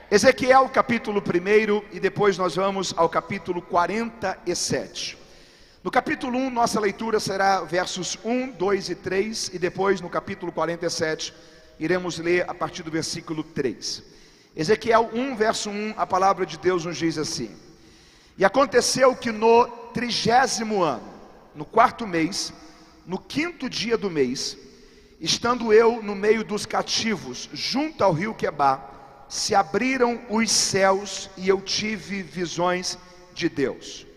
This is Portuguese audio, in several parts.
Ezequiel capítulo 1, e depois nós vamos ao capítulo 47. No capítulo 1, nossa leitura será versos 1, 2 e 3, e depois no capítulo 47, iremos ler a partir do versículo 3. Ezequiel 1, verso 1, a palavra de Deus nos diz assim: E aconteceu que no 30º ano, no 4º mês, no 5º dia do mês, estando eu no meio dos cativos, junto ao rio Quebar, se abriram os céus e eu tive visões de Deus.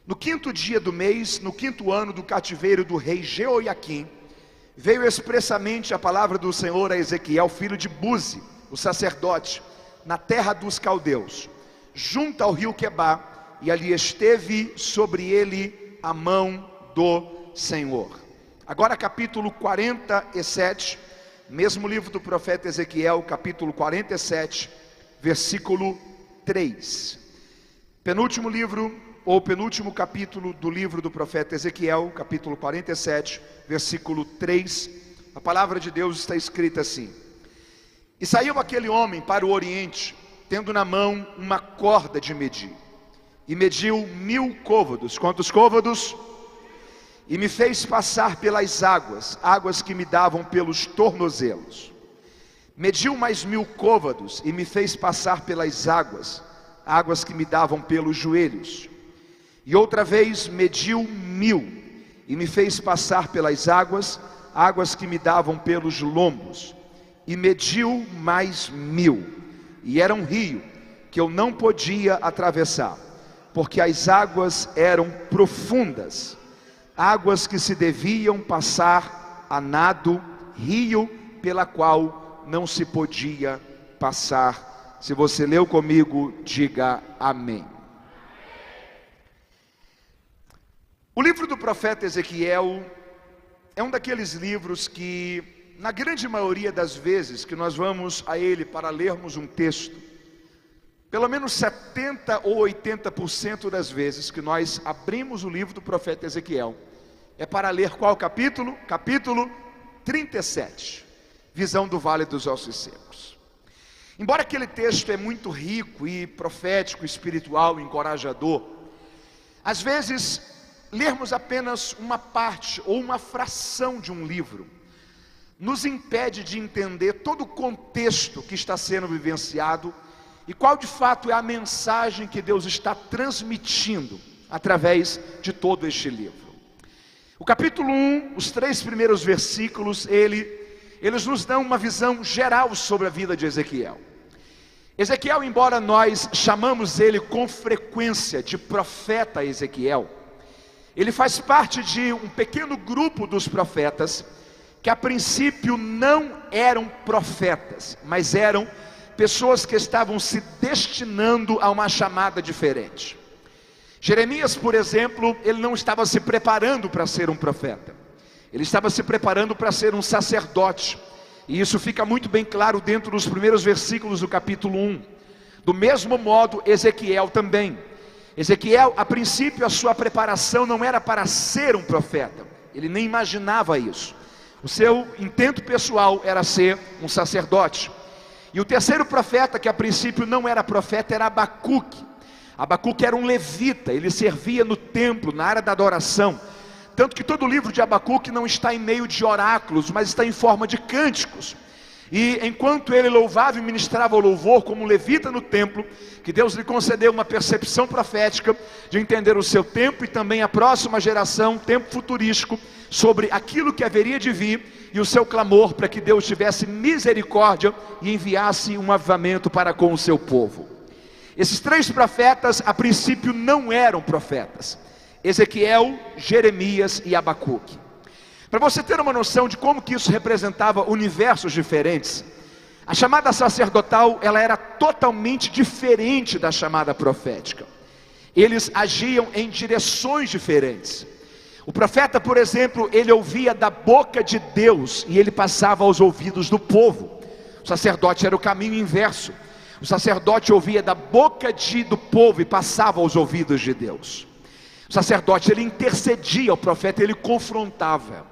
No 5º dia do mês, no 5º ano do cativeiro do rei Jeoiaquim, veio expressamente a palavra do Senhor a Ezequiel, filho de Buzi, o sacerdote, na terra dos caldeus, junto ao rio Quebar, e ali esteve sobre ele a mão do Senhor. Agora capítulo 47, mesmo livro do profeta Ezequiel, capítulo 47, versículo 3. Penúltimo livro, ou penúltimo capítulo do livro do profeta Ezequiel, capítulo 47, versículo 3. A palavra de Deus está escrita assim: E saiu aquele homem para o oriente, tendo na mão uma corda de medir, e mediu 1000 côvados. Quantos côvados? E me fez passar pelas águas, águas que me davam pelos tornozelos. Mediu mais 1000 côvados, e me fez passar pelas águas, águas que me davam pelos joelhos. E outra vez mediu 1000, e me fez passar pelas águas, águas que me davam pelos lombos. E mediu mais 1000, e era um rio que eu não podia atravessar, porque as águas eram profundas, águas que se deviam passar a nado, rio pela qual não se podia passar. Se você leu comigo, diga amém. O livro do profeta Ezequiel é um daqueles livros que, na grande maioria das vezes que nós vamos a ele para lermos um texto, pelo menos 70 ou 80% das vezes que nós abrimos o livro do profeta Ezequiel, é para ler qual capítulo? Capítulo 37, visão do Vale dos Ossos Secos. Embora aquele texto é muito rico e profético, espiritual, encorajador, às vezes lermos apenas uma parte ou uma fração de um livro nos impede de entender todo o contexto que está sendo vivenciado e qual de fato é a mensagem que Deus está transmitindo através de todo este livro. O capítulo 1, os 3 primeiros versículos, eles nos dão uma visão geral sobre a vida de Ezequiel. Ezequiel, embora nós chamamos ele com frequência de profeta Ezequiel, ele faz parte de um pequeno grupo dos profetas que a princípio não eram profetas, mas eram pessoas que estavam se destinando a uma chamada diferente. Jeremias, por exemplo, ele não estava se preparando para ser um profeta, ele estava se preparando para ser um sacerdote, e isso fica muito bem claro dentro dos primeiros versículos do capítulo 1. Do mesmo modo, Ezequiel também. Ezequiel, a princípio, a sua preparação não era para ser um profeta, ele nem imaginava isso. O seu intento pessoal era ser um sacerdote. E o terceiro profeta, que a princípio não era profeta, era Abacuque. Abacuque era um levita, ele servia no templo, na área da adoração. Tanto que todo o livro de Abacuque não está em meio de oráculos, mas está em forma de cânticos. E enquanto ele louvava e ministrava o louvor como levita no templo, que Deus lhe concedeu uma percepção profética de entender o seu tempo e também a próxima geração, tempo futurístico, sobre aquilo que haveria de vir, e o seu clamor para que Deus tivesse misericórdia e enviasse um avivamento para com o seu povo. Esses 3 profetas a princípio não eram profetas: Ezequiel, Jeremias e Abacuque. Para você ter uma noção de como que isso representava universos diferentes, a chamada sacerdotal, ela era totalmente diferente da chamada profética. Eles agiam em direções diferentes. O profeta, por exemplo, ele ouvia da boca de Deus e ele passava aos ouvidos do povo. O sacerdote era o caminho inverso. O sacerdote ouvia da boca do povo e passava aos ouvidos de Deus. O sacerdote, ele intercedia, o profeta, ele confrontava.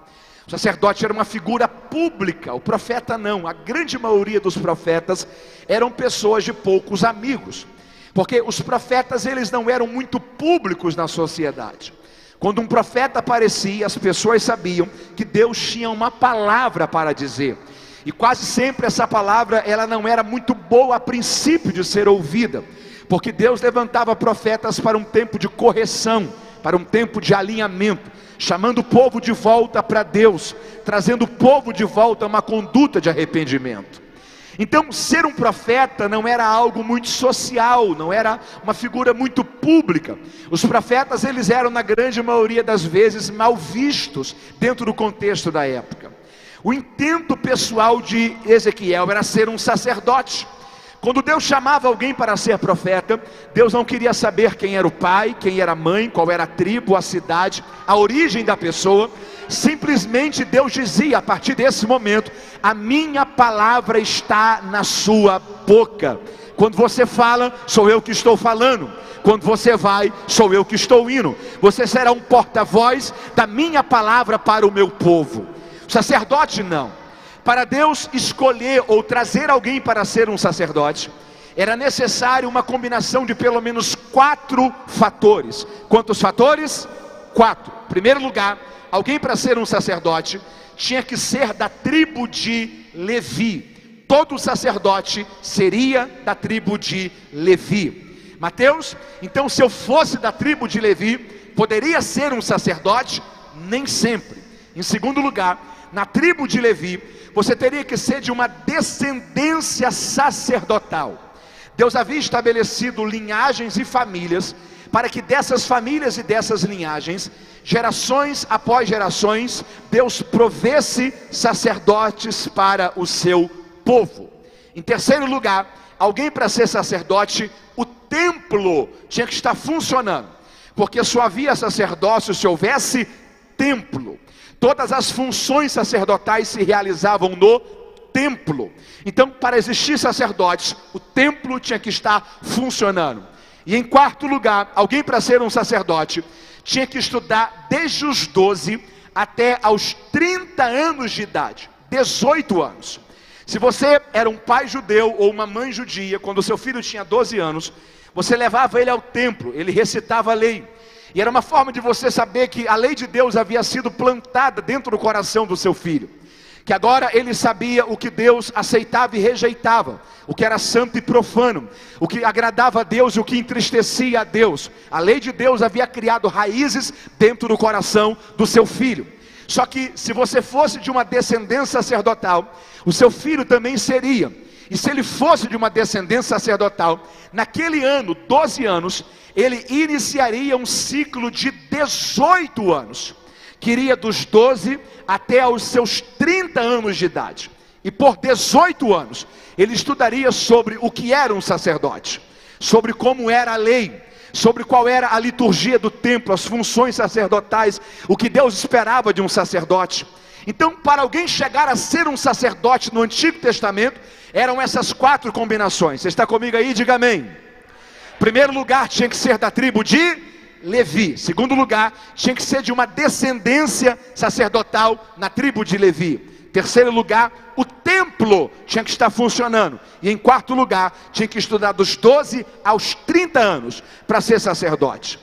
O sacerdote era uma figura pública, o profeta não. A grande maioria dos profetas eram pessoas de poucos amigos, porque os profetas eles não eram muito públicos na sociedade. Quando um profeta aparecia, as pessoas sabiam que Deus tinha uma palavra para dizer. E quase sempre essa palavra ela não era muito boa a princípio de ser ouvida, porque Deus levantava profetas para um tempo de correção, para um tempo de alinhamento, chamando o povo de volta para Deus, trazendo o povo de volta a uma conduta de arrependimento. Então, ser um profeta não era algo muito social, não era uma figura muito pública. Os profetas, eles eram, na grande maioria das vezes, mal vistos dentro do contexto da época. O intento pessoal de Ezequiel era ser um sacerdote. Quando Deus chamava alguém para ser profeta, Deus não queria saber quem era o pai, quem era a mãe, qual era a tribo, a cidade, a origem da pessoa. Simplesmente Deus dizia, a partir desse momento: a minha palavra está na sua boca. Quando você fala, sou eu que estou falando. Quando você vai, sou eu que estou indo. Você será um porta-voz da minha palavra para o meu povo. O sacerdote não. Para Deus escolher ou trazer alguém para ser um sacerdote, era necessário uma combinação de pelo menos 4 fatores. Quantos fatores? 4. Em primeiro lugar, alguém para ser um sacerdote tinha que ser da tribo de Levi. Todo sacerdote seria da tribo de Levi. Mateus, então se eu fosse da tribo de Levi, poderia ser um sacerdote? Nem sempre. Em segundo lugar, na tribo de Levi, você teria que ser de uma descendência sacerdotal. Deus havia estabelecido linhagens e famílias, para que dessas famílias e dessas linhagens, gerações após gerações, Deus provesse sacerdotes para o seu povo. Em terceiro lugar, alguém para ser sacerdote, o templo tinha que estar funcionando, porque só havia sacerdócio se houvesse templo. Todas as funções sacerdotais se realizavam no templo. Então, para existir sacerdotes, o templo tinha que estar funcionando. E em quarto lugar, alguém para ser um sacerdote tinha que estudar desde os 12 até aos 30 anos de idade, 18 anos. Se você era um pai judeu ou uma mãe judia, quando o seu filho tinha 12 anos, você levava ele ao templo, ele recitava a lei. E era uma forma de você saber que a lei de Deus havia sido plantada dentro do coração do seu filho. Que agora ele sabia o que Deus aceitava e rejeitava, o que era santo e profano, o que agradava a Deus e o que entristecia a Deus. A lei de Deus havia criado raízes dentro do coração do seu filho. Só que se você fosse de uma descendência sacerdotal, o seu filho também seria. E se ele fosse de uma descendência sacerdotal, naquele ano, 12 anos, ele iniciaria um ciclo de 18 anos, que iria dos 12 até aos seus 30 anos de idade. E por 18 anos, ele estudaria sobre o que era um sacerdote, sobre como era a lei, sobre qual era a liturgia do templo, as funções sacerdotais, o que Deus esperava de um sacerdote. Então, para alguém chegar a ser um sacerdote no Antigo Testamento, eram essas 4 combinações. Você está comigo aí? Diga amém. Primeiro lugar, tinha que ser da tribo de Levi. Segundo lugar, tinha que ser de uma descendência sacerdotal na tribo de Levi. Terceiro lugar, o templo tinha que estar funcionando. E em quarto lugar, tinha que estudar dos 12 aos 30 anos para ser sacerdote.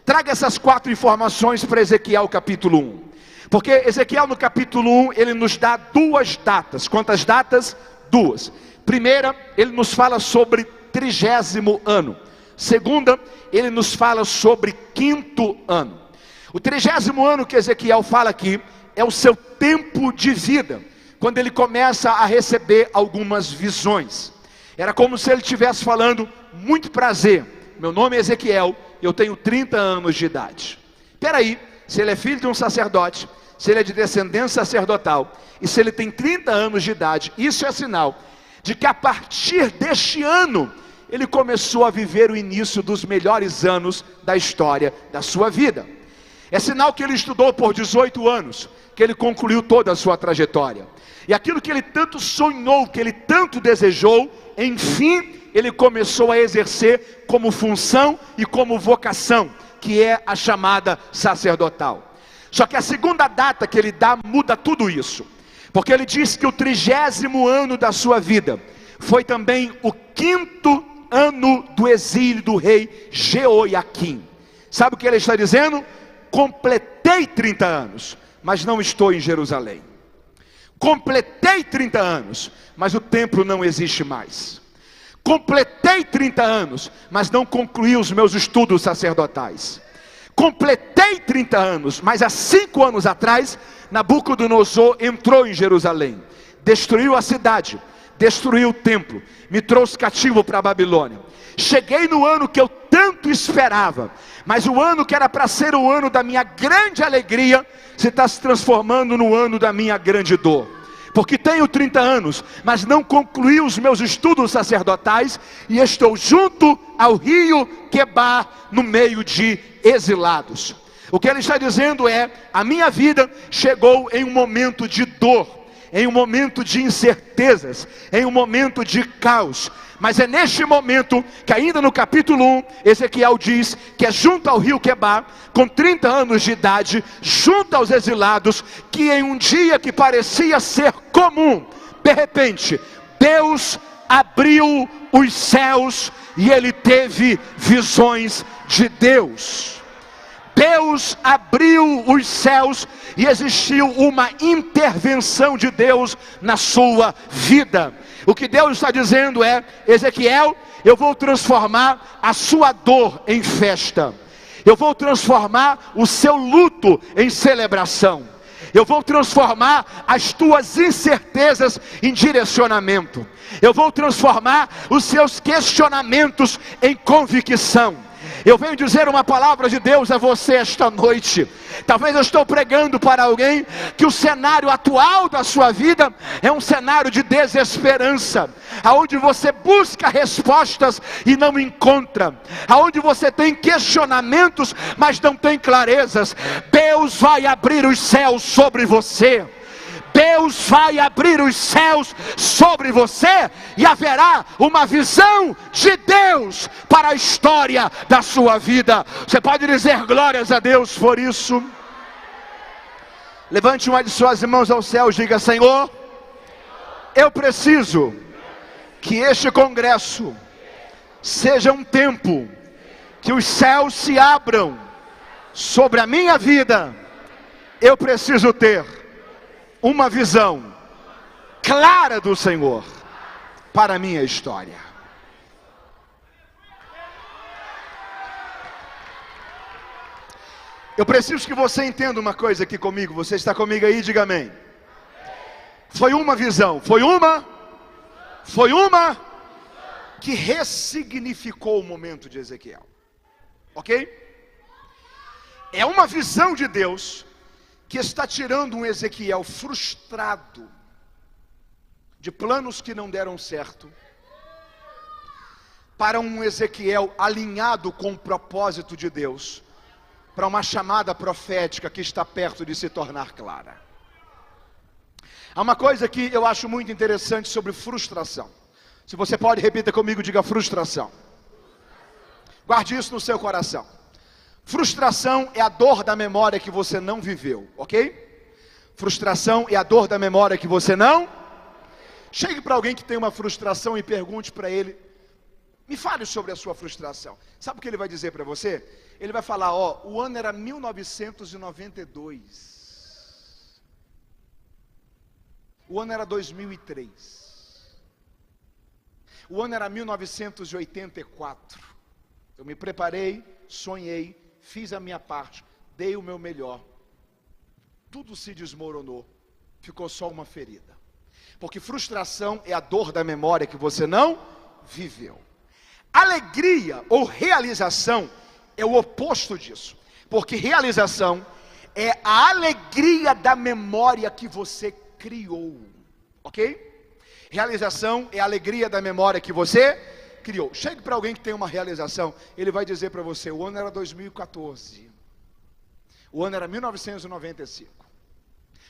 Traga essas 4 informações para Ezequiel capítulo 1. Porque Ezequiel no capítulo 1, ele nos dá 2 datas. Quantas datas? 2. Primeira, ele nos fala sobre 30º ano. Segunda, ele nos fala sobre 5º ano. O 30º ano que Ezequiel fala aqui é o seu tempo de vida, quando ele começa a receber algumas visões. Era como se ele estivesse falando: muito prazer, meu nome é Ezequiel, eu tenho 30 anos de idade. Espera aí, se ele é filho de um sacerdote, se ele é de descendência sacerdotal, e se ele tem 30 anos de idade, isso é sinal de que a partir deste ano, ele começou a viver o início dos melhores anos da história da sua vida. É sinal que ele estudou por 18 anos, que ele concluiu toda a sua trajetória. E aquilo que ele tanto sonhou, que ele tanto desejou, enfim, ele começou a exercer como função e como vocação, que é a chamada sacerdotal. Só que a segunda data que ele dá muda tudo isso, porque ele diz que o 30º ano da sua vida foi também o 5º ano do exílio do rei Jeoiaquim. Sabe o que ele está dizendo? Completei 30 anos, mas não estou em Jerusalém. Completei 30 anos, mas o templo não existe mais. Completei 30 anos, mas não concluí os meus estudos sacerdotais. Completei 30 anos, mas há 5 anos atrás, Nabucodonosor entrou em Jerusalém, destruiu a cidade, destruiu o templo, me trouxe cativo para a Babilônia. Cheguei no ano que eu tanto esperava, mas o ano que era para ser o ano da minha grande alegria, se está se transformando no ano da minha grande dor. Porque tenho 30 anos, mas não concluí os meus estudos sacerdotais, e estou junto ao rio Quebar, no meio de exilados. O que ele está dizendo é: a minha vida chegou em um momento de dor, em um momento de incertezas, em um momento de caos. Mas é neste momento que, ainda no capítulo 1, Ezequiel diz que é junto ao rio Quebar, com 30 anos de idade, junto aos exilados, que em um dia que parecia ser comum, de repente, Deus abriu os céus e ele teve visões de Deus. Deus abriu os céus e existiu uma intervenção de Deus na sua vida. O que Deus está dizendo é: Ezequiel, eu vou transformar a sua dor em festa. Eu vou transformar o seu luto em celebração. Eu vou transformar as tuas incertezas em direcionamento. Eu vou transformar os seus questionamentos em convicção. Eu venho dizer uma palavra de Deus a você esta noite. Talvez eu estou pregando para alguém que o cenário atual da sua vida é um cenário de desesperança, aonde você busca respostas e não encontra, aonde você tem questionamentos, mas não tem clarezas. Deus vai abrir os céus sobre você. Deus vai abrir os céus sobre você, e haverá uma visão de Deus para a história da sua vida. Você pode dizer glórias a Deus por isso? Levante uma de suas mãos ao céu e diga: Senhor, eu preciso que este congresso seja um tempo que os céus se abram sobre a minha vida. Eu preciso ter uma visão clara do Senhor para a minha história. Eu preciso que você entenda uma coisa aqui comigo. Você está comigo aí? Diga amém. Foi uma visão, foi uma que ressignificou o momento de Ezequiel. Ok? É uma visão de Deus que está tirando um Ezequiel frustrado, de planos que não deram certo, para um Ezequiel alinhado com o propósito de Deus, para uma chamada profética que está perto de se tornar clara. Há uma coisa que eu acho muito interessante sobre frustração. Se você pode, repita comigo, diga frustração. Guarde isso no seu coração. Frustração é a dor da memória que você não viveu, ok? Frustração é a dor da memória que você não... Chegue para alguém que tem uma frustração e pergunte para ele: me fale sobre a sua frustração. Sabe o que ele vai dizer para você? Ele vai falar: ó, o ano era 1992. O ano era 2003. O ano era 1984. Eu me preparei, sonhei, fiz a minha parte, dei o meu melhor. Tudo se desmoronou, ficou só uma ferida. Porque frustração é a dor da memória que você não viveu. Alegria ou realização é o oposto disso. Porque realização é a alegria da memória que você criou. Ok? Realização é a alegria da memória que você criou. Chegue para alguém que tem uma realização, ele vai dizer para você: o ano era 2014, o ano era 1995,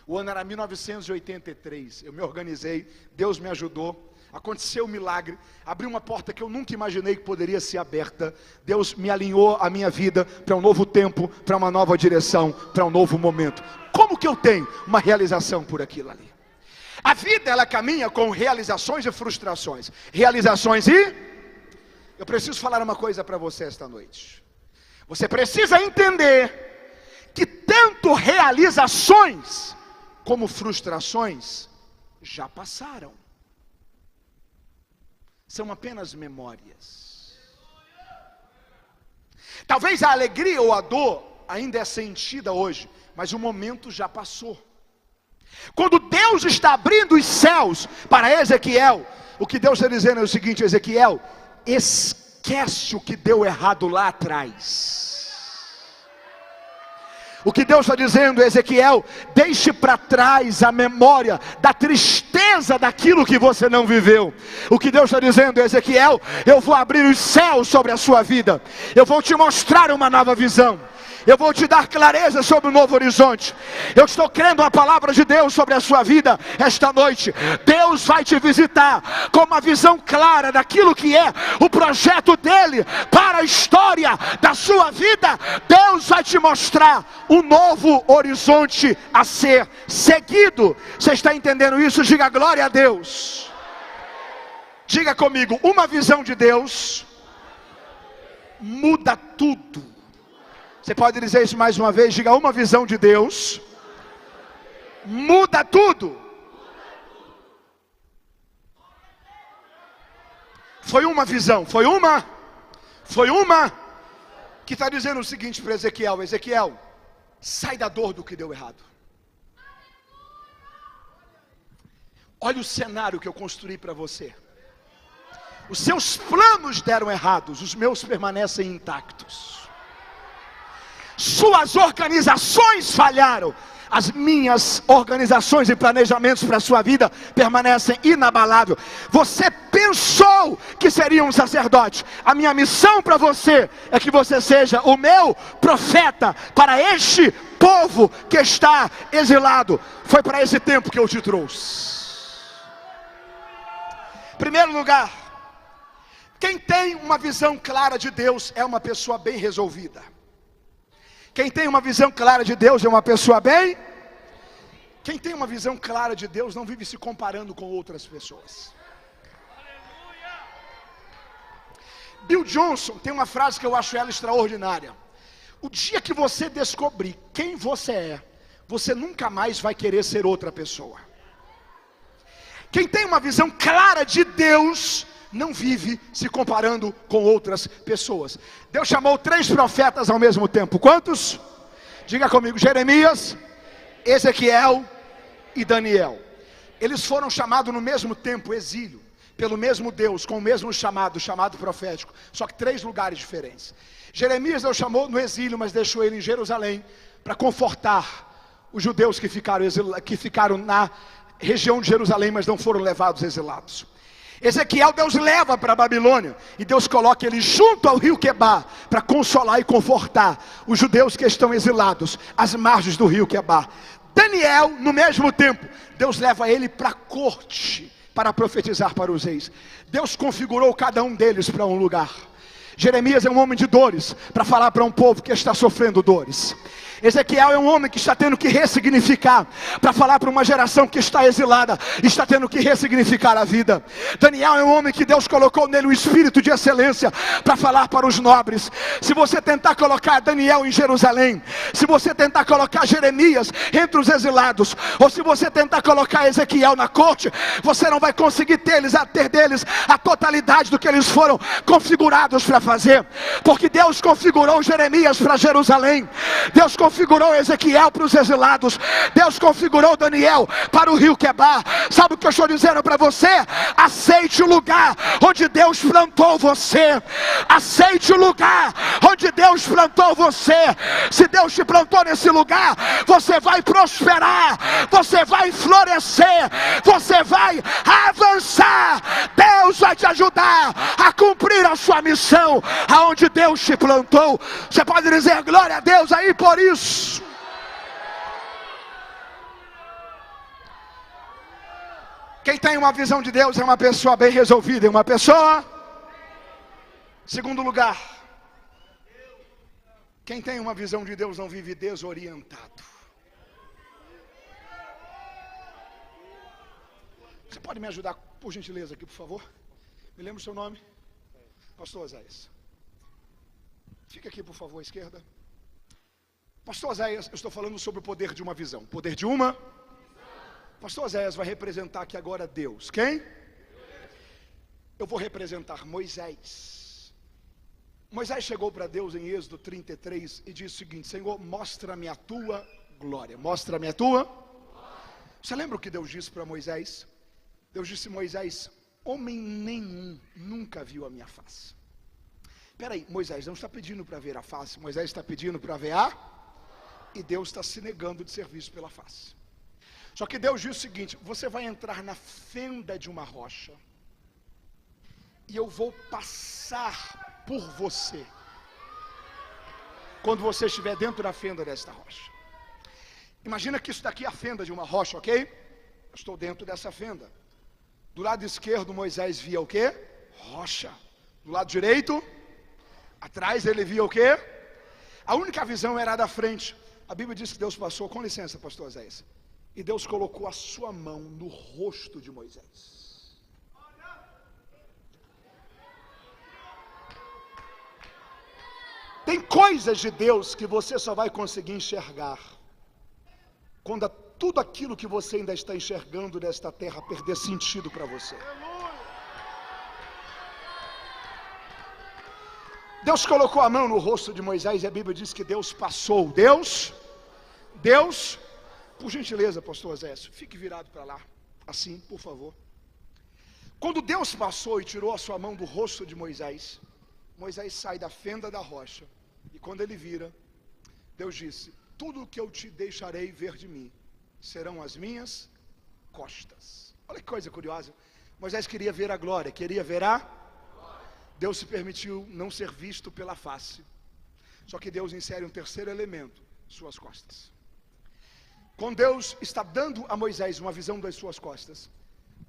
o ano era 1983, eu me organizei, Deus me ajudou, Aconteceu um milagre, abriu uma porta que eu nunca imaginei que poderia ser aberta. Deus me alinhou a minha vida para um novo tempo, para uma nova direção, para um novo momento. Como que eu tenho uma realização por aquilo ali? A vida, ela caminha com realizações e frustrações. Realizações e... Eu preciso falar uma coisa para você esta noite. Você precisa entender que tanto realizações como frustrações já passaram. São apenas memórias. Talvez a alegria ou a dor ainda é sentida hoje, mas o momento já passou. Quando Deus está abrindo os céus para Ezequiel, o que Deus está dizendo é o seguinte: Ezequiel, esquece o que deu errado lá atrás. O que Deus está dizendo, Ezequiel, deixe para trás a memória da tristeza daquilo que você não viveu. O que Deus está dizendo, Ezequiel, eu vou abrir os céus sobre a sua vida. Eu vou te mostrar uma nova visão. Eu vou te dar clareza sobre o novo horizonte. Eu estou crendo a palavra de Deus sobre a sua vida esta noite. Deus vai te visitar com uma visão clara daquilo que é o projeto dele para a história da sua vida. Deus vai te mostrar um novo horizonte a ser seguido. Você está entendendo isso? Diga glória a Deus. Diga comigo, uma visão de Deus muda tudo. Você pode dizer isso mais uma vez? Diga, uma visão de Deus muda tudo. Foi uma visão, foi uma que está dizendo o seguinte para Ezequiel: Ezequiel, sai da dor do que deu errado. Olha o cenário que eu construí para você. Os seus planos deram errados, os meus permanecem intactos. Suas organizações falharam, as minhas organizações e planejamentos para a sua vida permanecem inabaláveis. Você pensou que seria um sacerdote. A minha missão para você é que você seja o meu profeta para este povo que está exilado. Foi para esse tempo que eu te trouxe. Em primeiro lugar, quem tem uma visão clara de Deus é uma pessoa bem resolvida. Quem tem uma visão clara de Deus é uma pessoa bem. Quem tem uma visão clara de Deus não vive se comparando com outras pessoas. Bill Johnson tem uma frase que eu acho ela extraordinária: o dia que você descobrir quem você é, você nunca mais vai querer ser outra pessoa. Quem tem uma visão clara de Deus não vive se comparando com outras pessoas. Deus chamou 3 profetas ao mesmo tempo. Quantos? Diga comigo: Jeremias, Ezequiel e Daniel. Eles foram chamados no mesmo tempo, exílio, pelo mesmo Deus, com o mesmo chamado profético, só que 3 lugares diferentes. Jeremias Deus chamou no exílio, mas deixou ele em Jerusalém para confortar os judeus que ficaram na região de Jerusalém, mas não foram levados exilados. Ezequiel Deus leva para a Babilônia, e Deus coloca ele junto ao rio Quebar, para consolar e confortar os judeus que estão exilados às margens do rio Quebar. Daniel, no mesmo tempo, Deus leva ele para a corte, para profetizar para os reis. Deus configurou cada um deles para um lugar. Jeremias é um homem de dores, para falar para um povo que está sofrendo dores. Ezequiel é um homem que está tendo que ressignificar, para falar para uma geração que está exilada, está tendo que ressignificar a vida. Daniel é um homem que Deus colocou nele um espírito de excelência, para falar para os nobres. Se você tentar colocar Daniel em Jerusalém, se você tentar colocar Jeremias entre os exilados, ou se você tentar colocar Ezequiel na corte, você não vai conseguir ter deles a totalidade do que eles foram configurados para fazer. Porque Deus configurou Jeremias para Jerusalém, Deus configurou Ezequiel para os exilados, Deus configurou Daniel para o rio Quebar. Sabe o que eu estou dizendo para você? Aceite o lugar onde Deus plantou você. Aceite o lugar onde Deus plantou você. Se Deus te plantou nesse lugar, você vai prosperar, você vai florescer, você vai avançar. Deus vai te ajudar a cumprir a sua missão aonde Deus te plantou. Você pode dizer glória a Deus aí por isso. Quem tem uma visão de Deus é uma pessoa bem resolvida, é uma pessoa. Segundo lugar, quem tem uma visão de Deus não vive desorientado. Você pode me ajudar, por gentileza, aqui, por favor? Me lembra o seu nome? Pastor Oséias. Fica aqui, por favor, à esquerda. Pastor Oséias, eu estou falando sobre o poder de uma visão. Poder de uma? Pastor Oséias vai representar aqui agora Deus. Quem? Eu vou representar Moisés. Moisés chegou para Deus em Êxodo 33 e disse o seguinte: Senhor, mostra-me a tua glória. Mostra-me a tua. Você lembra o que Deus disse para Moisés? Deus disse: Moisés, homem nenhum nunca viu a minha face. Espera aí, Moisés não está pedindo para ver a face, Moisés está pedindo para ver a... E Deus está se negando de ser visto pela face. Só que Deus diz o seguinte: você vai entrar na fenda de uma rocha e eu vou passar por você quando você estiver dentro da fenda desta rocha. Imagina que isso daqui é a fenda de uma rocha, ok? Eu estou dentro dessa fenda. Do lado esquerdo Moisés via o quê? Rocha. Do lado direito, atrás ele via o quê? A única visão era a da frente. A Bíblia diz que Deus passou, com licença, pastor Oséias, e Deus colocou a sua mão no rosto de Moisés. Tem coisas de Deus que você só vai conseguir enxergar quando tudo aquilo que você ainda está enxergando nesta terra perder sentido para você. Deus colocou a mão no rosto de Moisés e a Bíblia diz que Deus passou. Deus, por gentileza, pastor Oséias, fique virado para lá, assim, por favor. Quando Deus passou e tirou a sua mão do rosto de Moisés, Moisés sai da fenda da rocha, e quando ele vira, Deus disse: tudo o que eu te deixarei ver de mim serão as minhas costas. Olha que coisa curiosa. Moisés queria ver a glória, queria ver a... Deus se permitiu não ser visto pela face. Só que Deus insere um terceiro elemento: suas costas. Quando Deus está dando a Moisés uma visão das suas costas,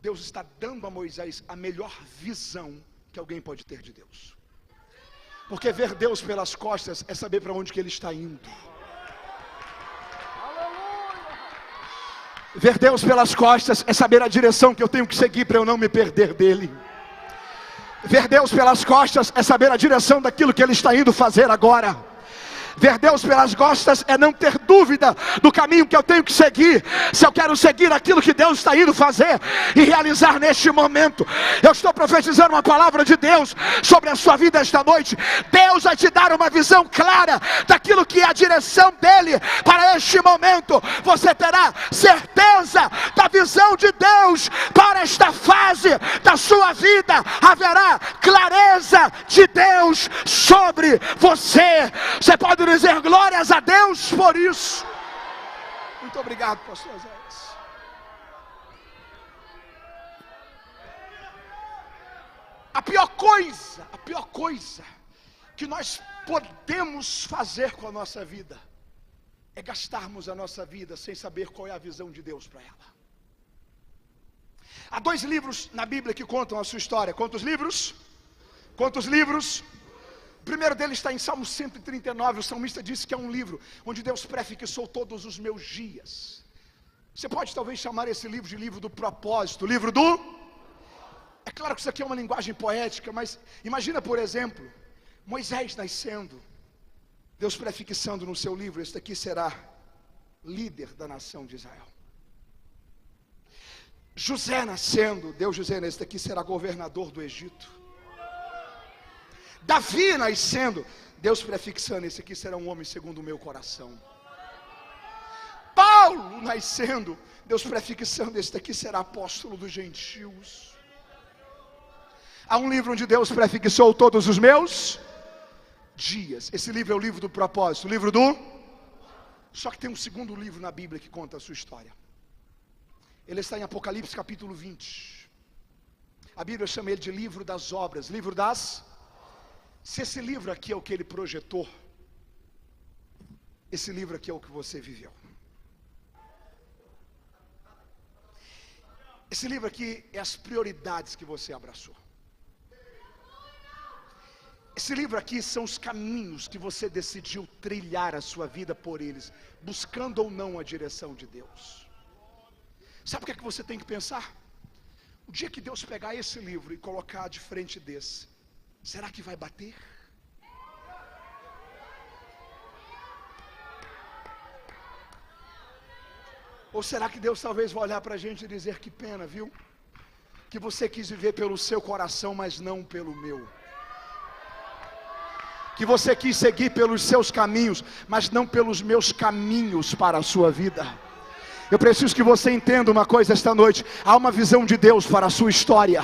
Deus está dando a Moisés a melhor visão que alguém pode ter de Deus. Porque ver Deus pelas costas é saber para onde que Ele está indo. Ver Deus pelas costas é saber a direção que eu tenho que seguir para eu não me perder dEle. Ver Deus pelas costas é saber a direção daquilo que Ele está indo fazer agora. Ver Deus pelas costas é não ter dúvida do caminho que eu tenho que seguir, se eu quero seguir aquilo que Deus está indo fazer e realizar neste momento. Eu estou profetizando uma palavra de Deus sobre a sua vida esta noite. Deus vai te dar uma visão clara daquilo que é a direção dEle para este momento. Você terá certeza da visão de Deus para esta fase da sua vida. Haverá clareza de Deus sobre você. Você pode dizer glórias a Deus por isso. Muito obrigado, pastor Oséias. A pior coisa que nós podemos fazer com a nossa vida é gastarmos a nossa vida sem saber qual é a visão de Deus para ela. Há 2 livros na Bíblia que contam a sua história. Quantos livros? Quantos livros? O primeiro deles está em Salmo 139, o salmista disse que é um livro onde Deus prefixou todos os meus dias. Você pode talvez chamar esse livro de livro do propósito, livro do... É claro que isso aqui é uma linguagem poética, mas imagina, por exemplo, Moisés nascendo, Deus prefixando no seu livro: este aqui será líder da nação de Israel. José nascendo, Deus dizendo: este aqui será governador do Egito. Davi nascendo, Deus prefixando: esse aqui será um homem segundo o meu coração. Paulo nascendo, Deus prefixando: esse aqui será apóstolo dos gentios. Há um livro onde Deus prefixou todos os meus dias. Esse livro é o livro do propósito, o livro do... Só que tem um segundo livro na Bíblia que conta a sua história. Ele está em Apocalipse capítulo 20. A Bíblia chama ele de livro das obras, livro das... Se esse livro aqui é o que ele projetou, esse livro aqui é o que você viveu. Esse livro aqui é as prioridades que você abraçou. Esse livro aqui são os caminhos que você decidiu trilhar a sua vida por eles, buscando ou não a direção de Deus. Sabe o que é que você tem que pensar? O dia que Deus pegar esse livro e colocar de frente desse, será que vai bater? Ou será que Deus talvez vai olhar para a gente e dizer: que pena, viu? Que você quis viver pelo seu coração, mas não pelo meu. Que você quis seguir pelos seus caminhos, mas não pelos meus caminhos para a sua vida. Eu preciso que você entenda uma coisa esta noite: há uma visão de Deus para a sua história.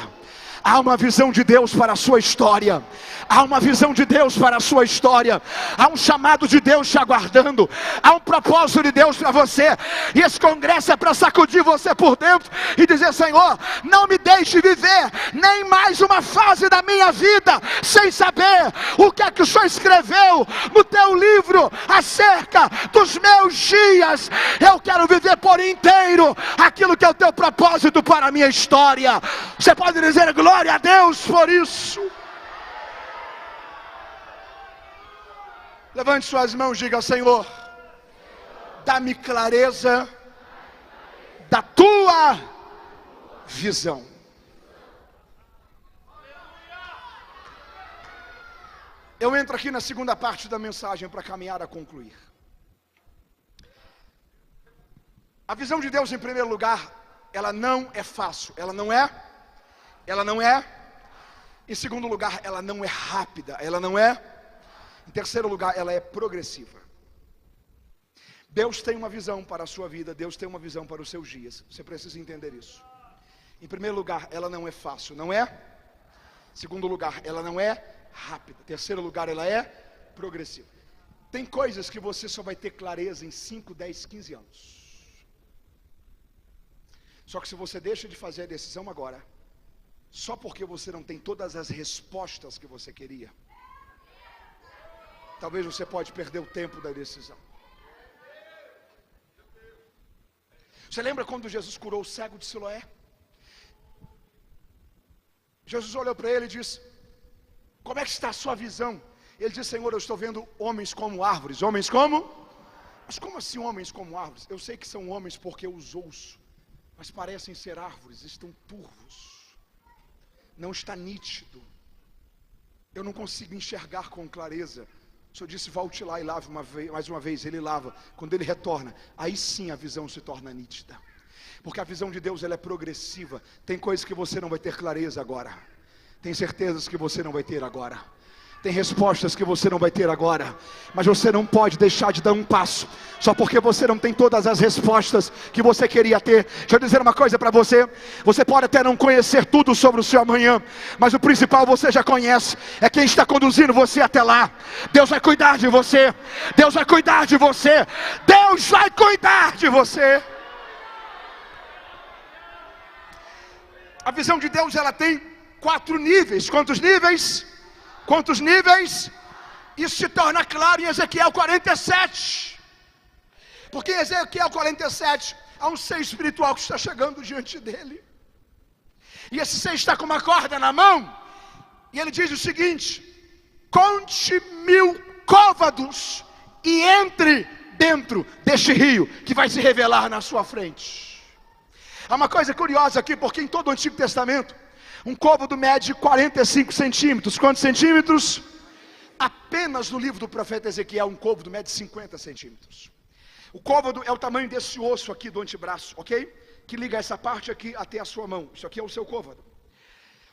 Há uma visão de Deus para a sua história. Há uma visão de Deus para a sua história. Há um chamado de Deus te aguardando. Há um propósito de Deus para você. E esse congresso é para sacudir você por dentro e dizer: Senhor, não me deixe viver nem mais uma fase da minha vida sem saber o que é que o Senhor escreveu no teu livro acerca dos meus dias. Eu quero viver por inteiro aquilo que é o teu propósito para a minha história. Você pode dizer glória a Deus por isso? Levante suas mãos e diga: Senhor, dá-me clareza da tua visão. Eu entro aqui na segunda parte da mensagem para caminhar a concluir. A visão de Deus, em primeiro lugar, ela não é fácil. Ela não é. Em segundo lugar, ela não é rápida. Ela não é. Em terceiro lugar, ela é progressiva. Deus tem uma visão para a sua vida. Deus tem uma visão para os seus dias. Você precisa entender isso. Em primeiro lugar, ela não é fácil. Não é. Em segundo lugar, ela não é rápida. Em terceiro lugar, ela é progressiva. Tem coisas que você só vai ter clareza em 5, 10, 15 anos. Só que se você deixa de fazer a decisão agora, só porque você não tem todas as respostas que você queria, talvez você pode perder o tempo da decisão. Você lembra quando Jesus curou o cego de Siloé? Jesus olhou para ele e disse: como é que está a sua visão? Ele disse: Senhor, eu estou vendo homens como árvores. Homens como? Mas como assim homens como árvores? Eu sei que são homens porque eu os ouço, mas parecem ser árvores, estão turvos, não está nítido, eu não consigo enxergar com clareza. O Senhor disse: volte lá e lave mais uma vez. Ele lava, quando ele retorna, aí sim a visão se torna nítida. Porque a visão de Deus, ela é progressiva. Tem coisas que você não vai ter clareza agora, tem certezas que você não vai ter agora, tem respostas que você não vai ter agora, mas você não pode deixar de dar um passo, só porque você não tem todas as respostas que você queria ter. Deixa eu dizer uma coisa para você: você pode até não conhecer tudo sobre o seu amanhã, mas o principal você já conhece, é quem está conduzindo você até lá. Deus vai cuidar de você, Deus vai cuidar de você, Deus vai cuidar de você. A visão de Deus, ela tem 4 níveis. Quantos níveis? Quantos níveis? Isso se torna claro em Ezequiel 47. Porque em Ezequiel 47 há um ser espiritual que está chegando diante dele. E esse ser está com uma corda na mão. E ele diz o seguinte: conte 1000 côvados e entre dentro deste rio que vai se revelar na sua frente. Há uma coisa curiosa aqui, porque em todo o Antigo Testamento um côvado mede 45 centímetros. Quantos centímetros? Apenas no livro do profeta Ezequiel, um côvado mede 50 centímetros. O côvado é o tamanho desse osso aqui do antebraço, ok? Que liga essa parte aqui até a sua mão. Isso aqui é o seu côvado.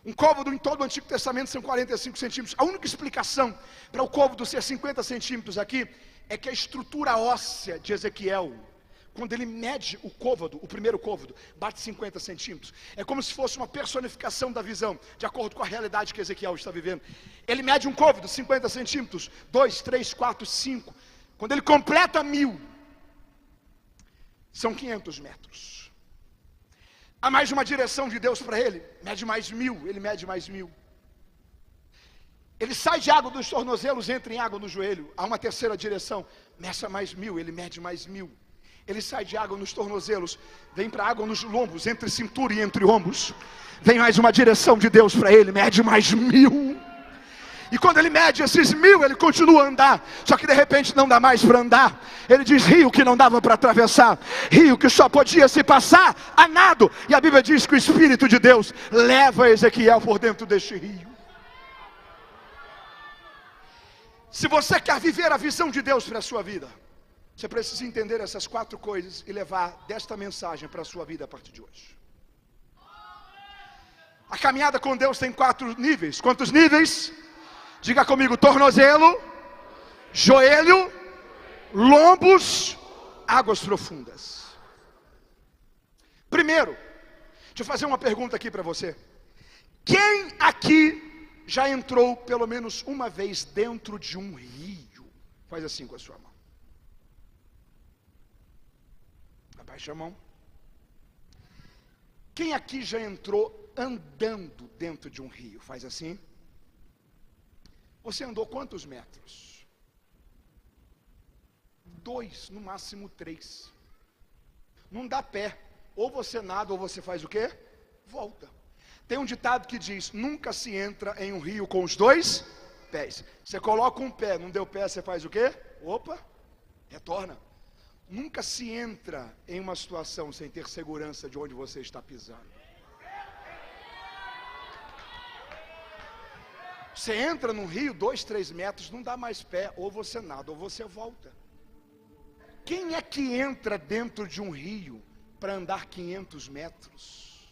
Um côvado em todo o Antigo Testamento são 45 centímetros. A única explicação para o côvado ser 50 centímetros aqui é que a estrutura óssea de Ezequiel, quando ele mede o côvado, o primeiro côvado, bate 50 centímetros. É como se fosse uma personificação da visão, de acordo com a realidade que Ezequiel está vivendo. Ele mede um côvado, 50 centímetros, 2, 3, 4, 5. Quando ele completa 1000, são 500 metros. Há mais uma direção de Deus para ele, mede mais 1000, ele mede mais 1000. Ele sai de água dos tornozelos, entra em água no joelho. Há uma terceira direção, meça mais 1000, ele mede mais 1000. Ele sai de água nos tornozelos, vem para água nos lombos, entre cintura e entre ombros. Vem mais uma direção de Deus para ele, mede mais 1000. E quando ele mede esses 1000, ele continua a andar. Só que de repente não dá mais para andar. Ele diz: rio que não dava para atravessar, rio que só podia se passar a nado. E a Bíblia diz que o Espírito de Deus leva Ezequiel por dentro deste rio. Se você quer viver a visão de Deus para a sua vida, você precisa entender essas 4 coisas e levar desta mensagem para a sua vida a partir de hoje. A caminhada com Deus tem 4 níveis. Quantos níveis? Diga comigo: tornozelo, joelho, lombos, águas profundas. Primeiro, deixa eu fazer uma pergunta aqui para você. Quem aqui já entrou pelo menos uma vez dentro de um rio? Faz assim com a sua mão. Abaixa a mão. Quem aqui já entrou andando dentro de um rio? Faz assim. Você andou quantos metros? 2, no máximo 3. Não dá pé. Ou você nada ou você faz o quê? Volta. Tem um ditado que diz: nunca se entra em um rio com os 2 pés. Você coloca um pé, não deu pé, você faz o quê? Opa, retorna. Nunca se entra em uma situação sem ter segurança de onde você está pisando. Você entra num rio, 2, 3 metros, não dá mais pé, ou você nada, ou você volta. Quem é que entra dentro de um rio para andar 500 metros?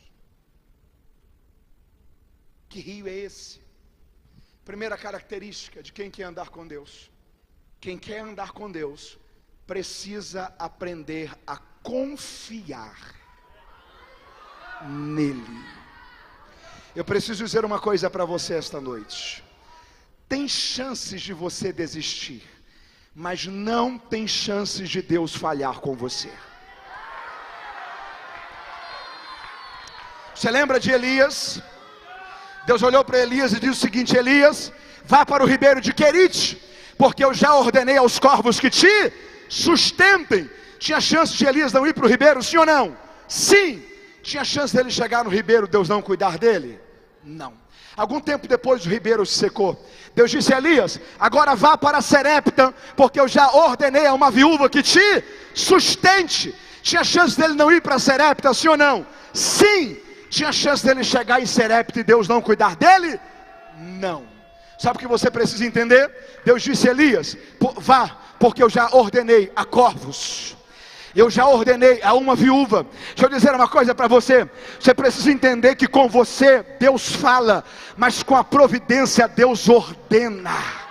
Que rio é esse? Primeira característica de quem quer andar com Deus. Quem quer andar com Deus precisa aprender a confiar nele. Eu preciso dizer uma coisa para você esta noite. Tem chances de você desistir, mas não tem chances de Deus falhar com você. Você lembra de Elias? Deus olhou para Elias e disse o seguinte: Elias, vá para o ribeiro de Querite, porque eu já ordenei aos corvos que te sustentem. Tinha chance de Elias não ir para o ribeiro, sim ou não? Sim. Tinha chance dele chegar no ribeiro, Deus não cuidar dele? Não. Algum tempo depois o ribeiro se secou. Deus disse a Elias: agora vá para Serepta, porque eu já ordenei a uma viúva que te sustente. Tinha chance dele não ir para Serepta, sim ou não? Sim. Tinha chance dele chegar em Serepta e Deus não cuidar dele? Não. Sabe o que você precisa entender? Deus disse a Elias: vá, porque eu já ordenei a corvos, eu já ordenei a uma viúva. Deixa eu dizer uma coisa para você. Você precisa entender que com você Deus fala, mas com a providência Deus ordena.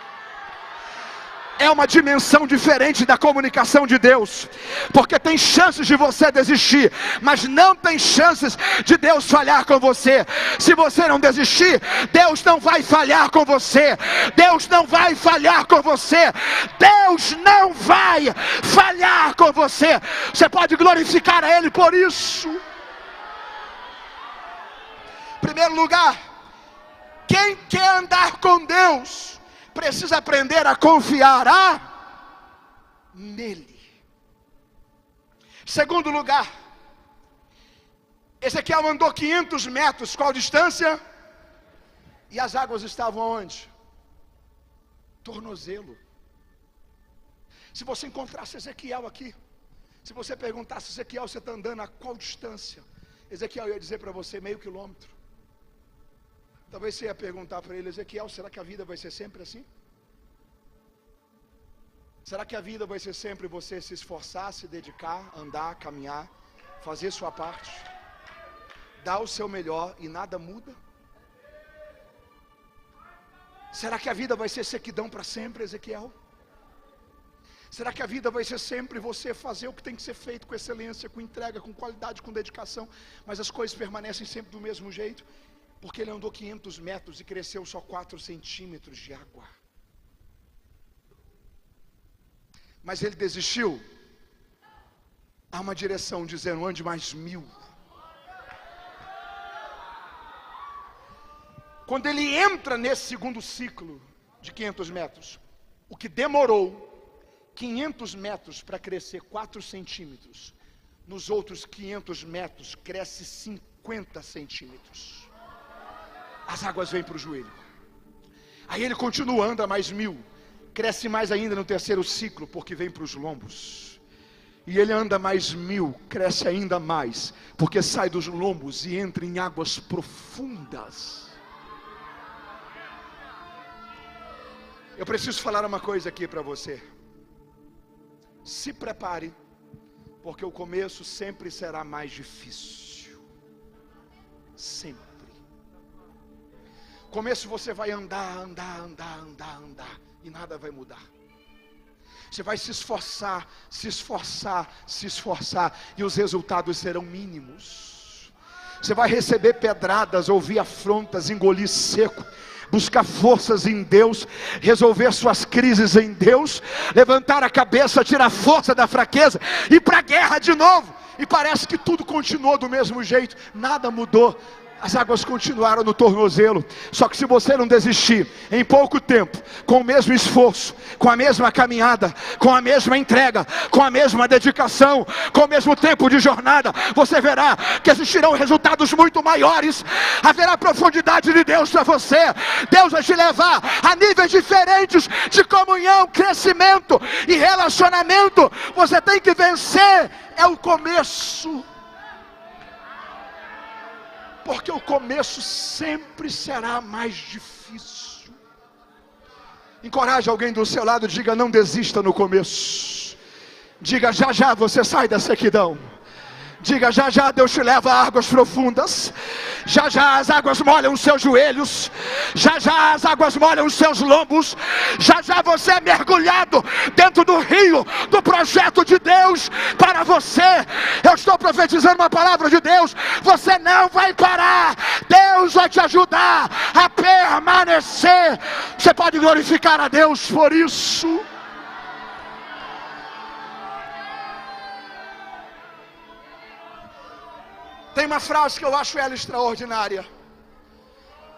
É uma dimensão diferente da comunicação de Deus. Porque tem chances de você desistir, mas não tem chances de Deus falhar com você. Se você não desistir, Deus não vai falhar com você. Deus não vai falhar com você. Deus não vai falhar com você. Você pode glorificar a Ele por isso. Em primeiro lugar, quem quer andar com Deus precisa aprender a confiar nele. Segundo lugar, Ezequiel andou 500 metros, qual distância? E as águas estavam onde? Tornozelo. Se você encontrasse Ezequiel aqui, se você perguntasse: Ezequiel, você está andando a qual distância? Ezequiel ia dizer para você: meio quilômetro. Talvez você ia perguntar para ele: Ezequiel, será que a vida vai ser sempre assim? Será que a vida vai ser sempre você se esforçar, se dedicar, andar, caminhar, fazer sua parte, dar o seu melhor e nada muda? Será que a vida vai ser sequidão para sempre, Ezequiel? Será que a vida vai ser sempre você fazer o que tem que ser feito com excelência, com entrega, com qualidade, com dedicação, mas as coisas permanecem sempre do mesmo jeito? Porque ele andou 500 metros e cresceu só 4 centímetros de água. Mas ele desistiu? Há uma direção dizendo: ande mais 1000. Quando ele entra nesse segundo ciclo de 500 metros, o que demorou 500 metros para crescer 4 centímetros. Nos outros 500 metros cresce 50 centímetros. As águas vêm para o joelho. Aí ele continua, anda mais 1000. Cresce mais ainda no terceiro ciclo, porque vem para os lombos. E ele anda mais 1000, cresce ainda mais, porque sai dos lombos e entra em águas profundas. Eu preciso falar uma coisa aqui para você. Se prepare, porque o começo sempre será mais difícil. Sempre. Começo você vai andar, e nada vai mudar. Você vai se esforçar, e os resultados serão mínimos. Você vai receber pedradas, ouvir afrontas, engolir seco, buscar forças em Deus, resolver suas crises em Deus, levantar a cabeça, tirar força da fraqueza, ir para a guerra de novo. E parece que tudo continuou do mesmo jeito, nada mudou. As águas continuaram no tornozelo. Só que se você não desistir, em pouco tempo, com o mesmo esforço, com a mesma caminhada, com a mesma entrega, com a mesma dedicação, com o mesmo tempo de jornada, você verá que existirão resultados muito maiores. Haverá profundidade de Deus para você. Deus vai te levar a níveis diferentes de comunhão, crescimento e relacionamento. Você tem que vencer. É o começo. Porque o começo sempre será mais difícil. Encoraje alguém do seu lado, diga: não desista no começo. Diga: já já você sai da sequidão. Diga: já já Deus te leva a águas profundas. Já já as águas molham os seus joelhos. Já já as águas molham os seus lombos. Já já você é mergulhado dentro do rio do projeto de Deus para você. Eu estou profetizando uma palavra de Deus. Você não vai parar. Deus vai te ajudar a permanecer. Você pode glorificar a Deus por isso. Tem uma frase que eu acho ela extraordinária.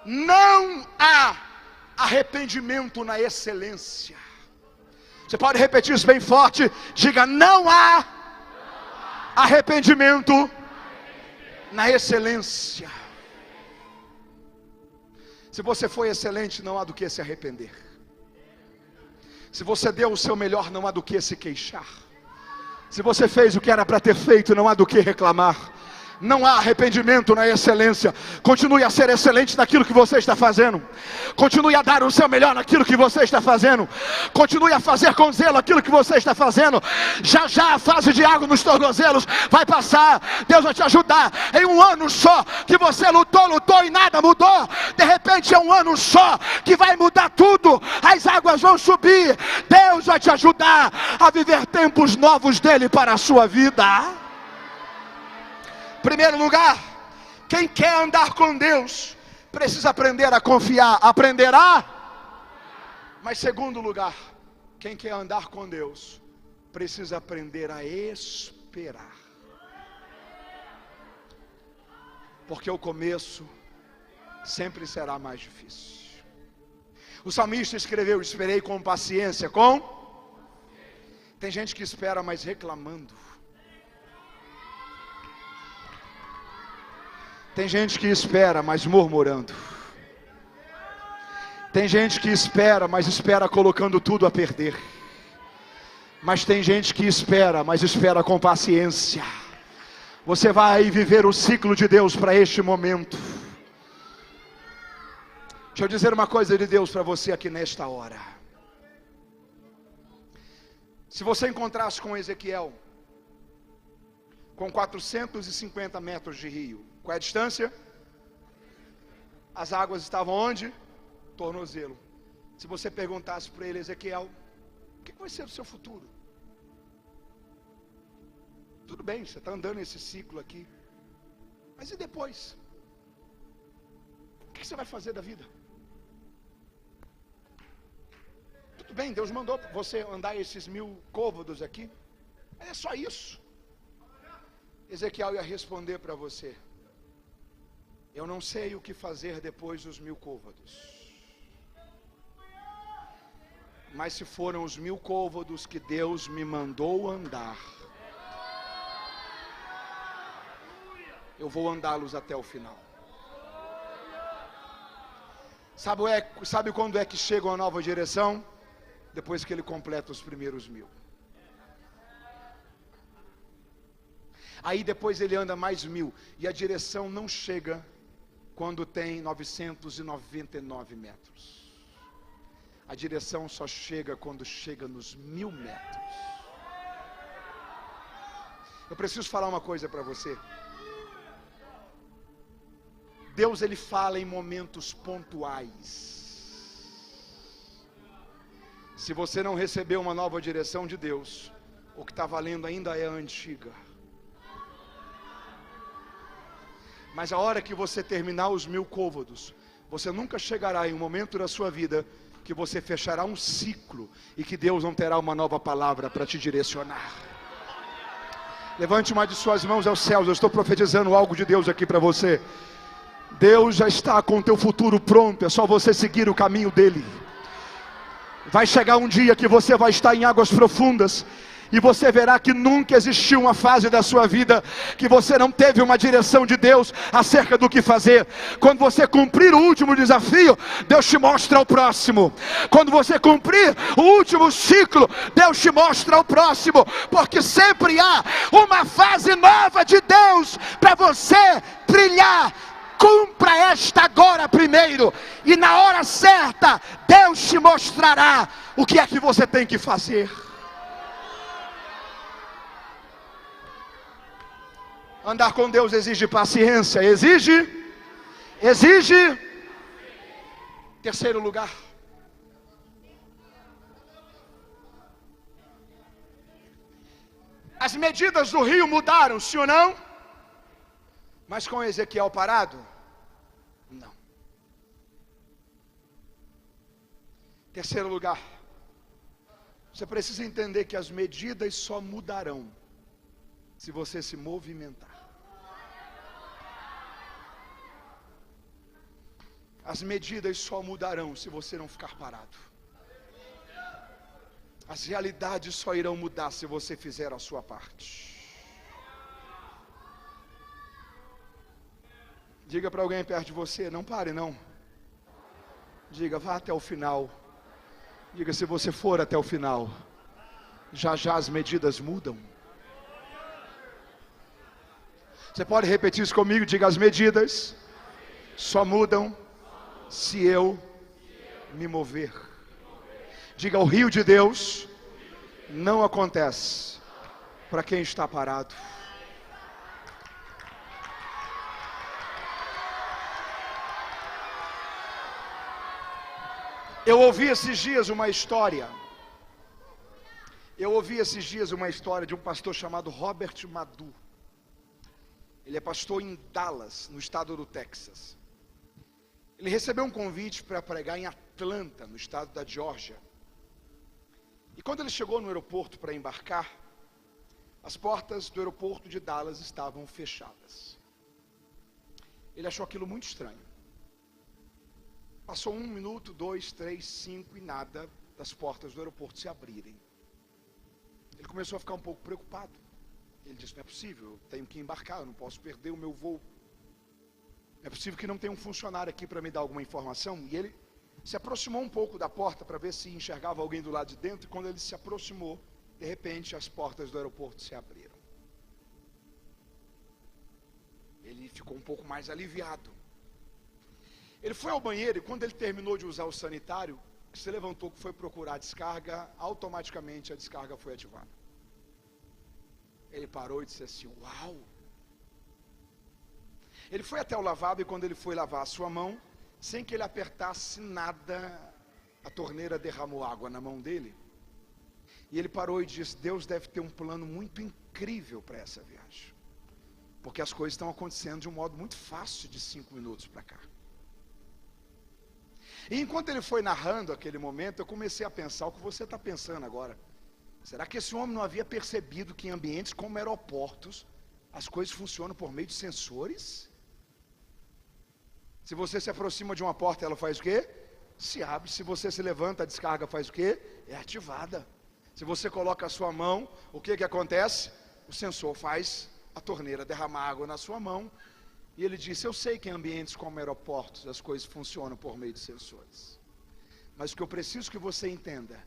Não há arrependimento na excelência. Você pode repetir isso bem forte. Diga: não há arrependimento na excelência. Se você foi excelente, não há do que se arrepender. Se você deu o seu melhor, não há do que se queixar. Se você fez o que era para ter feito, não há do que reclamar. Não há arrependimento na excelência. Continue a ser excelente naquilo que você está fazendo. Continue a dar o seu melhor naquilo que você está fazendo. Continue a fazer com zelo aquilo que você está fazendo. Já já a fase de água nos tornozelos vai passar. Deus vai te ajudar. Em um ano só que você lutou e nada mudou, de repente é um ano só que vai mudar tudo. As águas vão subir. Deus vai te ajudar a viver tempos novos dele para a sua vida. Primeiro lugar, quem quer andar com Deus precisa aprender a confiar. Aprenderá. Mas segundo lugar, quem quer andar com Deus precisa aprender a esperar. Porque o começo sempre será mais difícil. O salmista escreveu: esperei com paciência. Tem gente que espera, mas reclamando. Tem gente que espera, mas murmurando. Tem gente que espera, mas espera colocando tudo a perder. Mas tem gente que espera, mas espera com paciência. Você vai viver o ciclo de Deus para este momento. Deixa eu dizer uma coisa de Deus para você aqui nesta hora. Se você encontrasse com Ezequiel, com 450 metros de rio, qual é a distância? As águas estavam onde? Tornozelo. Se você perguntasse para ele: Ezequiel, o que vai ser do seu futuro? Tudo bem, você está andando esse ciclo aqui, mas e depois? O que você vai fazer da vida? Tudo bem, Deus mandou você andar esses 1000 côvados aqui, mas é só isso. Ezequiel ia responder para você: eu não sei o que fazer depois dos 1000 côvados, Mas se foram os 1000 côvados que Deus me mandou andar, eu vou andá-los até o final. Sabe quando é que chega uma nova direção? Depois que ele completa os primeiros 1000. Aí depois ele anda mais 1000. E a direção não chega quando tem 999 metros. A direção só chega quando chega nos 1000 metros. Eu preciso falar uma coisa para você. Deus, ele fala em momentos pontuais. Se você não recebeu uma nova direção de Deus, o que está valendo ainda é a antiga. Mas a hora que você terminar os 1000 côvados, você nunca chegará em um momento da sua vida que você fechará um ciclo e que Deus não terá uma nova palavra para te direcionar. Levante uma de suas mãos aos céus. Eu estou profetizando algo de Deus aqui para você. Deus já está com o teu futuro pronto, é só você seguir o caminho dele. Vai chegar um dia que você vai estar em águas profundas, e você verá que nunca existiu uma fase da sua vida que você não teve uma direção de Deus acerca do que fazer. Quando você cumprir o último desafio, Deus te mostra o próximo. Quando você cumprir o último ciclo, Deus te mostra o próximo. Porque sempre há uma fase nova de Deus para você trilhar. Cumpra esta agora primeiro, e na hora certa Deus te mostrará o que é que você tem que fazer. Andar com Deus exige paciência, exige. Terceiro lugar, as medidas do rio mudaram, sim ou não? Mas com Ezequiel parado? Não. Terceiro lugar, você precisa entender que as medidas só mudarão se você se movimentar. As medidas só mudarão se você não ficar parado. As realidades só irão mudar se você fizer a sua parte. Diga para alguém perto de você, não pare não. Diga, vá até o final. Diga, se você for até o final, já já as medidas mudam. Você pode repetir isso comigo? Diga, as medidas só mudam se eu me mover. Diga, o rio de Deus não acontece para quem está parado. Eu ouvi esses dias uma história de um pastor chamado Robert Madu. Ele é pastor em Dallas, no estado do Texas. Ele recebeu um convite para pregar em Atlanta, no estado da Geórgia. E quando ele chegou no aeroporto para embarcar, as portas do aeroporto de Dallas estavam fechadas. Ele achou aquilo muito estranho. Passou 1 minuto, 2, 3, 5 e nada das portas do aeroporto se abrirem. Ele começou a ficar um pouco preocupado. Ele disse, não é possível, eu tenho que embarcar, eu não posso perder o meu voo. Não é possível que não tenha um funcionário aqui para me dar alguma informação. E ele se aproximou um pouco da porta para ver se enxergava alguém do lado de dentro. E quando ele se aproximou, de repente as portas do aeroporto se abriram. Ele ficou um pouco mais aliviado. Ele foi ao banheiro e quando ele terminou de usar o sanitário, se levantou que foi procurar a descarga, automaticamente a descarga foi ativada. Ele parou e disse assim, uau! Ele foi até o lavabo e quando ele foi lavar a sua mão, sem que ele apertasse nada, a torneira derramou água na mão dele. E ele parou e disse, Deus deve ter um plano muito incrível para essa viagem. Porque as coisas estão acontecendo de um modo muito fácil de 5 minutos para cá. E enquanto ele foi narrando aquele momento, eu comecei a pensar o que você está pensando agora. Será que esse homem não havia percebido que em ambientes como aeroportos, as coisas funcionam por meio de sensores? Se você se aproxima de uma porta, ela faz o quê? se abre. Se você se levanta, a descarga faz o quê? É ativada. Se você coloca a sua mão, o que acontece? O sensor faz a torneira derramar água na sua mão. E ele disse: eu sei que em ambientes como aeroportos as coisas funcionam por meio de sensores. Mas o que eu preciso que você entenda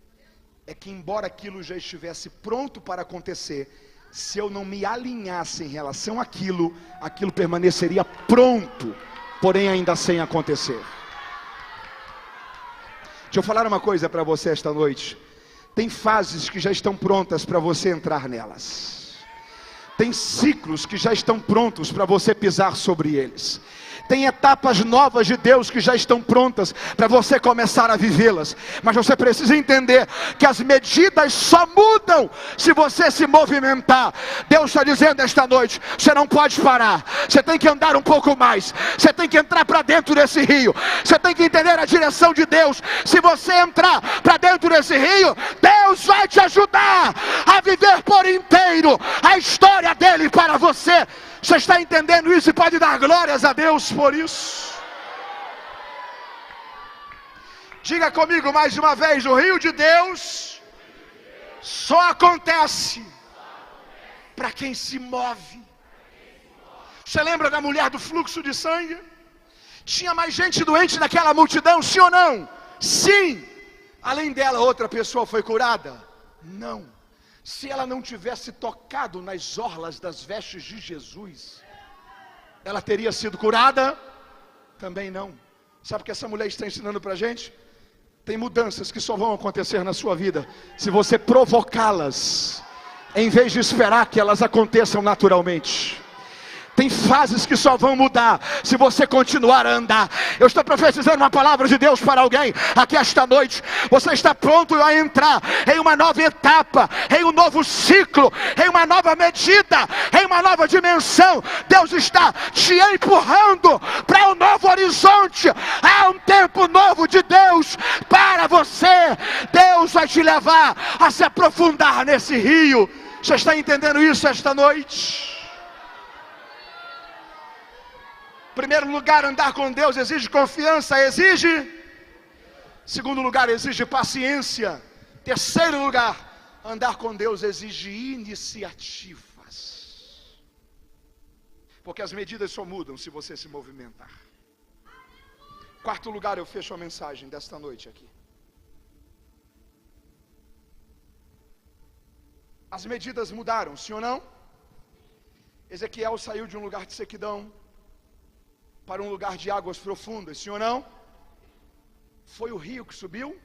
é que, embora aquilo já estivesse pronto para acontecer, se eu não me alinhasse em relação àquilo, aquilo permaneceria pronto, porém ainda sem acontecer. Deixa eu falar uma coisa para você esta noite. Tem fases que já estão prontas para você entrar nelas. Tem ciclos que já estão prontos para você pisar sobre eles. Tem etapas novas de Deus que já estão prontas para você começar a vivê-las. Mas você precisa entender que as medidas só mudam se você se movimentar. Deus está dizendo esta noite: você não pode parar. Você tem que andar um pouco mais. Você tem que entrar para dentro desse rio. Você tem que entender a direção de Deus. Se você entrar para dentro desse rio, Deus vai te ajudar a viver por inteiro a história dele para você. Você está entendendo isso e pode dar glórias a Deus por isso? Diga comigo mais uma vez: o rio de Deus só acontece para quem se move. Você lembra da mulher do fluxo de sangue? Tinha mais gente doente naquela multidão, sim ou não? Sim. Além dela, outra pessoa foi curada? Não. Se ela não tivesse tocado nas orlas das vestes de Jesus, ela teria sido curada? Também não. Sabe o que essa mulher está ensinando para a gente? Tem mudanças que só vão acontecer na sua vida se você provocá-las, em vez de esperar que elas aconteçam naturalmente. Tem fases que só vão mudar se você continuar a andar. Eu estou profetizando uma palavra de Deus para alguém aqui esta noite. Você está pronto a entrar em uma nova etapa, em um novo ciclo, em uma nova medida, em uma nova dimensão. Deus está te empurrando para um novo horizonte. Há um tempo novo de Deus para você. Deus vai te levar a se aprofundar nesse rio. Você está entendendo isso esta noite? Primeiro lugar, andar com Deus exige confiança, exige. Segundo lugar, exige paciência. Terceiro lugar, andar com Deus exige iniciativas. Porque as medidas só mudam se você se movimentar. Quarto lugar, eu fecho a mensagem desta noite aqui. As medidas mudaram, sim ou não? Ezequiel saiu de um lugar de sequidão para um lugar de águas profundas, sim ou não? Foi o rio que subiu?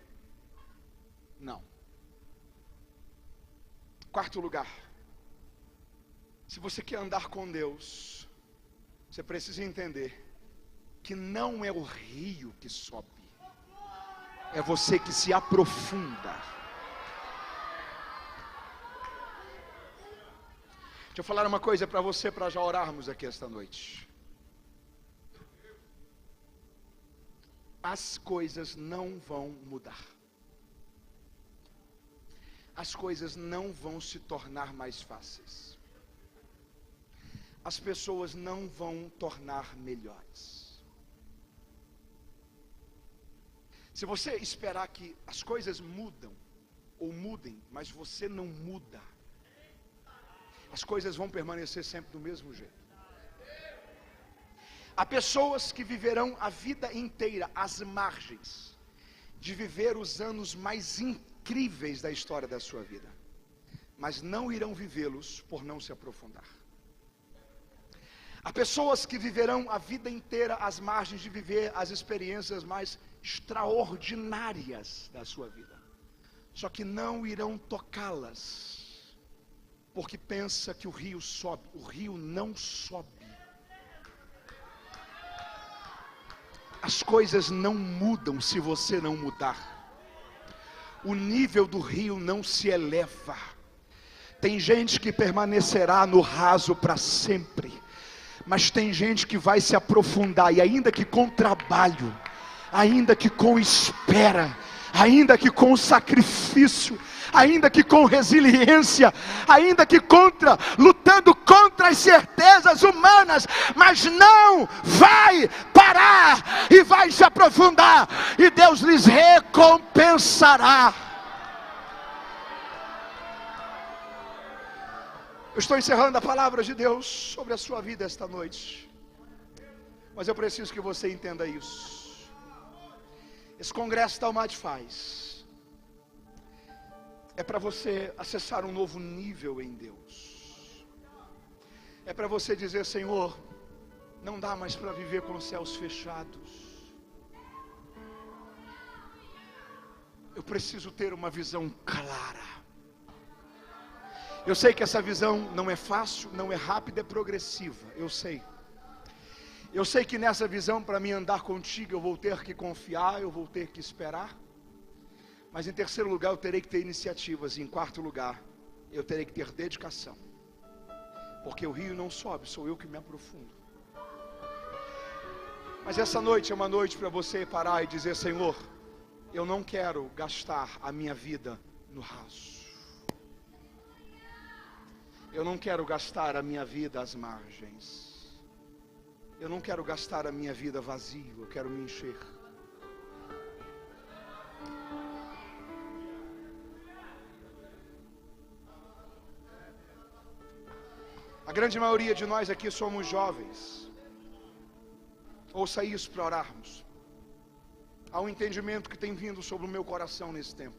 Não. Quarto lugar, se você quer andar com Deus, você precisa entender que não é o rio que sobe, é você que se aprofunda. Deixa eu falar uma coisa para você, para já orarmos aqui esta noite. As coisas não vão mudar. As coisas não vão se tornar mais fáceis. As pessoas não vão tornar melhores. Se você esperar que as coisas mudam ou mudem, mas você não muda, as coisas vão permanecer sempre do mesmo jeito. Há pessoas que viverão a vida inteira às margens de viver os anos mais incríveis da história da sua vida, mas não irão vivê-los por não se aprofundar. Há pessoas que viverão a vida inteira às margens de viver as experiências mais extraordinárias da sua vida, só que não irão tocá-las, porque pensa que o rio sobe. O rio não sobe. As coisas não mudam se você não mudar. O nível do rio não se eleva. Tem gente que permanecerá no raso para sempre, mas tem gente que vai se aprofundar, e ainda que com trabalho, ainda que com espera, ainda que com sacrifício, ainda que com resiliência, ainda que lutando contra outras certezas humanas, mas não vai parar e vai se aprofundar, e Deus lhes recompensará. Eu estou encerrando a palavra de Deus sobre a sua vida esta noite, mas eu preciso que você entenda isso. Esse congresso da Almad faz é para você acessar um novo nível em Deus. É para você dizer: Senhor, não dá mais para viver com os céus fechados. Eu preciso ter uma visão clara. Eu sei que essa visão não é fácil, não é rápida, é progressiva. Eu sei. Eu sei que nessa visão, para mim andar contigo, eu vou ter que confiar, eu vou ter que esperar. Mas em terceiro lugar, eu terei que ter iniciativas. E em quarto lugar, eu terei que ter dedicação. Porque o rio não sobe, sou eu que me aprofundo. Mas essa noite é uma noite para você parar e dizer: Senhor, eu não quero gastar a minha vida no raso. Eu não quero gastar a minha vida às margens. Eu não quero gastar a minha vida vazio, eu quero me encher. A grande maioria de nós aqui somos jovens. Ouça isso para orarmos. Há um entendimento que tem vindo sobre o meu coração nesse tempo.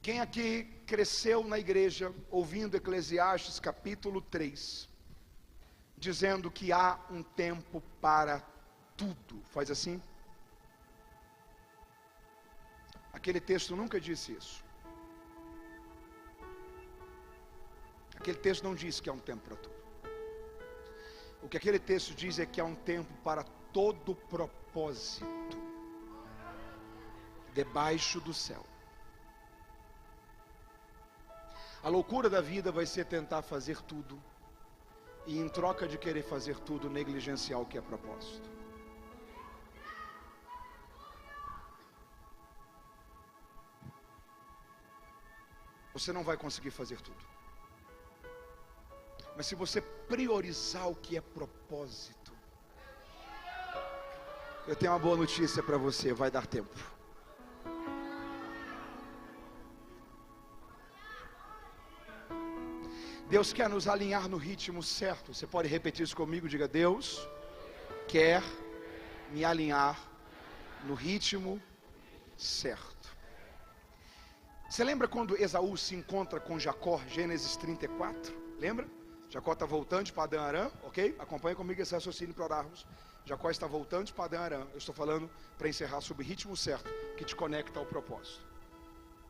Quem aqui cresceu na igreja ouvindo Eclesiastes capítulo 3, dizendo que há um tempo para tudo? Faz assim. Aquele texto nunca disse isso. Aquele texto não diz que há um tempo para tudo. O que aquele texto diz é que há um tempo para todo propósito debaixo do céu. A loucura da vida vai ser tentar fazer tudo, e em troca de querer fazer tudo, negligenciar o que é propósito. Você não vai conseguir fazer tudo. Mas se você priorizar o que é propósito, eu tenho uma boa notícia para você: vai dar tempo. Deus quer nos alinhar no ritmo certo. Você pode repetir isso comigo? Diga: Deus quer me alinhar no ritmo certo. Você lembra quando Esaú se encontra com Jacó? Gênesis 34. Lembra? Jacó está voltando de Padã Arã, ok? Acompanha comigo esse raciocínio para orarmos. Jacó está voltando de Padã Arã. Eu estou falando para encerrar sobre o ritmo certo, que te conecta ao propósito.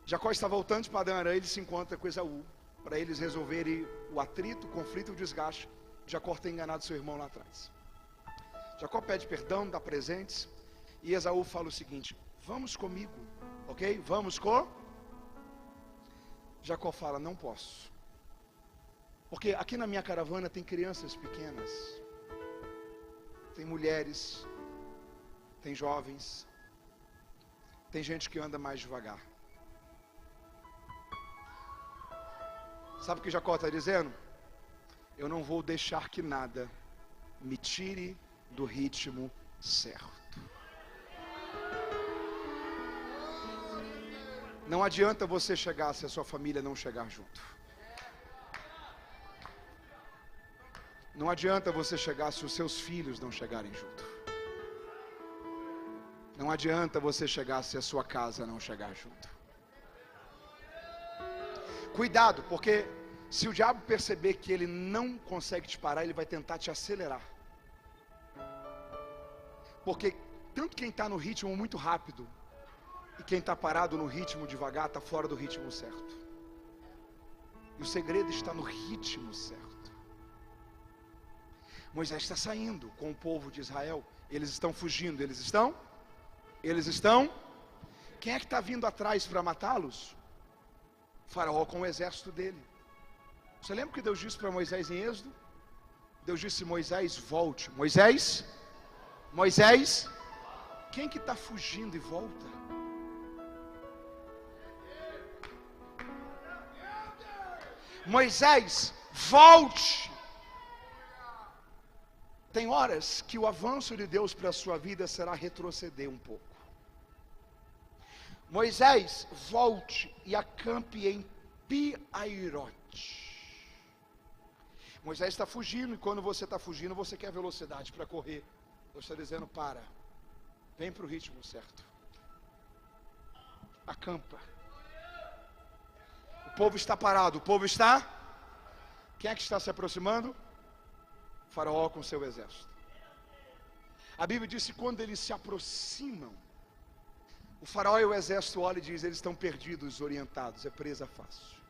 Jacó está voltando de Padã Arã, ele se encontra com Esaú, para eles resolverem o atrito, o conflito e o desgaste. Jacó tem enganado seu irmão lá atrás. Jacó pede perdão, dá presentes, e Esaú fala o seguinte: vamos comigo, ok? Vamos com... Jacó fala: não posso. Porque aqui na minha caravana tem crianças pequenas, tem mulheres, tem jovens, tem gente que anda mais devagar. Sabe o que Jacó está dizendo? Eu não vou deixar que nada me tire do ritmo certo. Não adianta você chegar se a sua família não chegar junto. Não adianta você chegar se os seus filhos não chegarem junto. Não adianta você chegar se a sua casa não chegar junto. Cuidado, porque se o diabo perceber que ele não consegue te parar, ele vai tentar te acelerar. Porque tanto quem está no ritmo muito rápido e quem está parado no ritmo devagar está fora do ritmo certo. E o segredo está no ritmo certo. Moisés está saindo com o povo de Israel. Eles estão fugindo. Eles estão? Quem é que está vindo atrás para matá-los? Faraó com o exército dele. Você lembra o que Deus disse para Moisés em Êxodo? Deus disse: Moisés, volte. Moisés, quem que está fugindo e volta? Moisés, Volte. Tem horas que o avanço de Deus para a sua vida será retroceder um pouco. Moisés, volte e acampe em Pi-Hahirote. Moisés está fugindo, e quando você está fugindo, você quer velocidade para correr. Deus está dizendo: para, vem para o ritmo certo. Acampa. O povo está parado, o povo está... Quem é que está se aproximando? O faraó com seu exército. A Bíblia diz que quando eles se aproximam, o faraó e o exército olham e dizem: eles estão perdidos, desorientados, é presa fácil.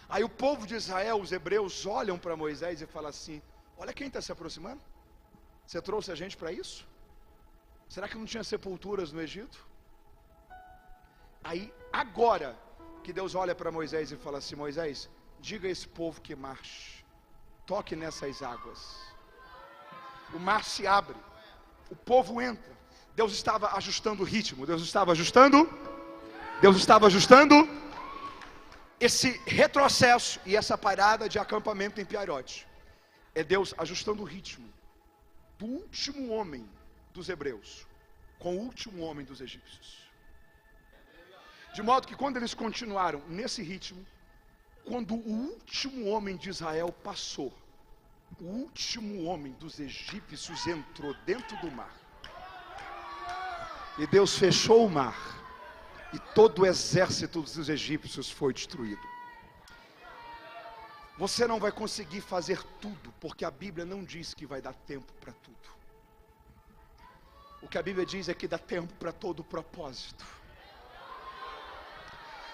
Aí o povo de Israel, os hebreus, olham para Moisés e falam assim: olha quem está se aproximando. Você trouxe a gente para isso? Será que não tinha sepulturas no Egito? Aí, agora que Deus olha para Moisés e fala assim: Moisés, diga a esse povo que marche, toque nessas águas. O mar se abre, o povo entra. Deus estava ajustando o ritmo, Deus estava ajustando esse retrocesso e essa parada de acampamento em Pi-Hahirote. É Deus ajustando o ritmo do último homem dos hebreus com o último homem dos egípcios. De modo que quando eles continuaram nesse ritmo, quando o último homem de Israel passou, o último homem dos egípcios entrou dentro do mar. E Deus fechou o mar, e todo o exército dos egípcios foi destruído. Você não vai conseguir fazer tudo, porque a Bíblia não diz que vai dar tempo para tudo. O que a Bíblia diz é que dá tempo para todo propósito.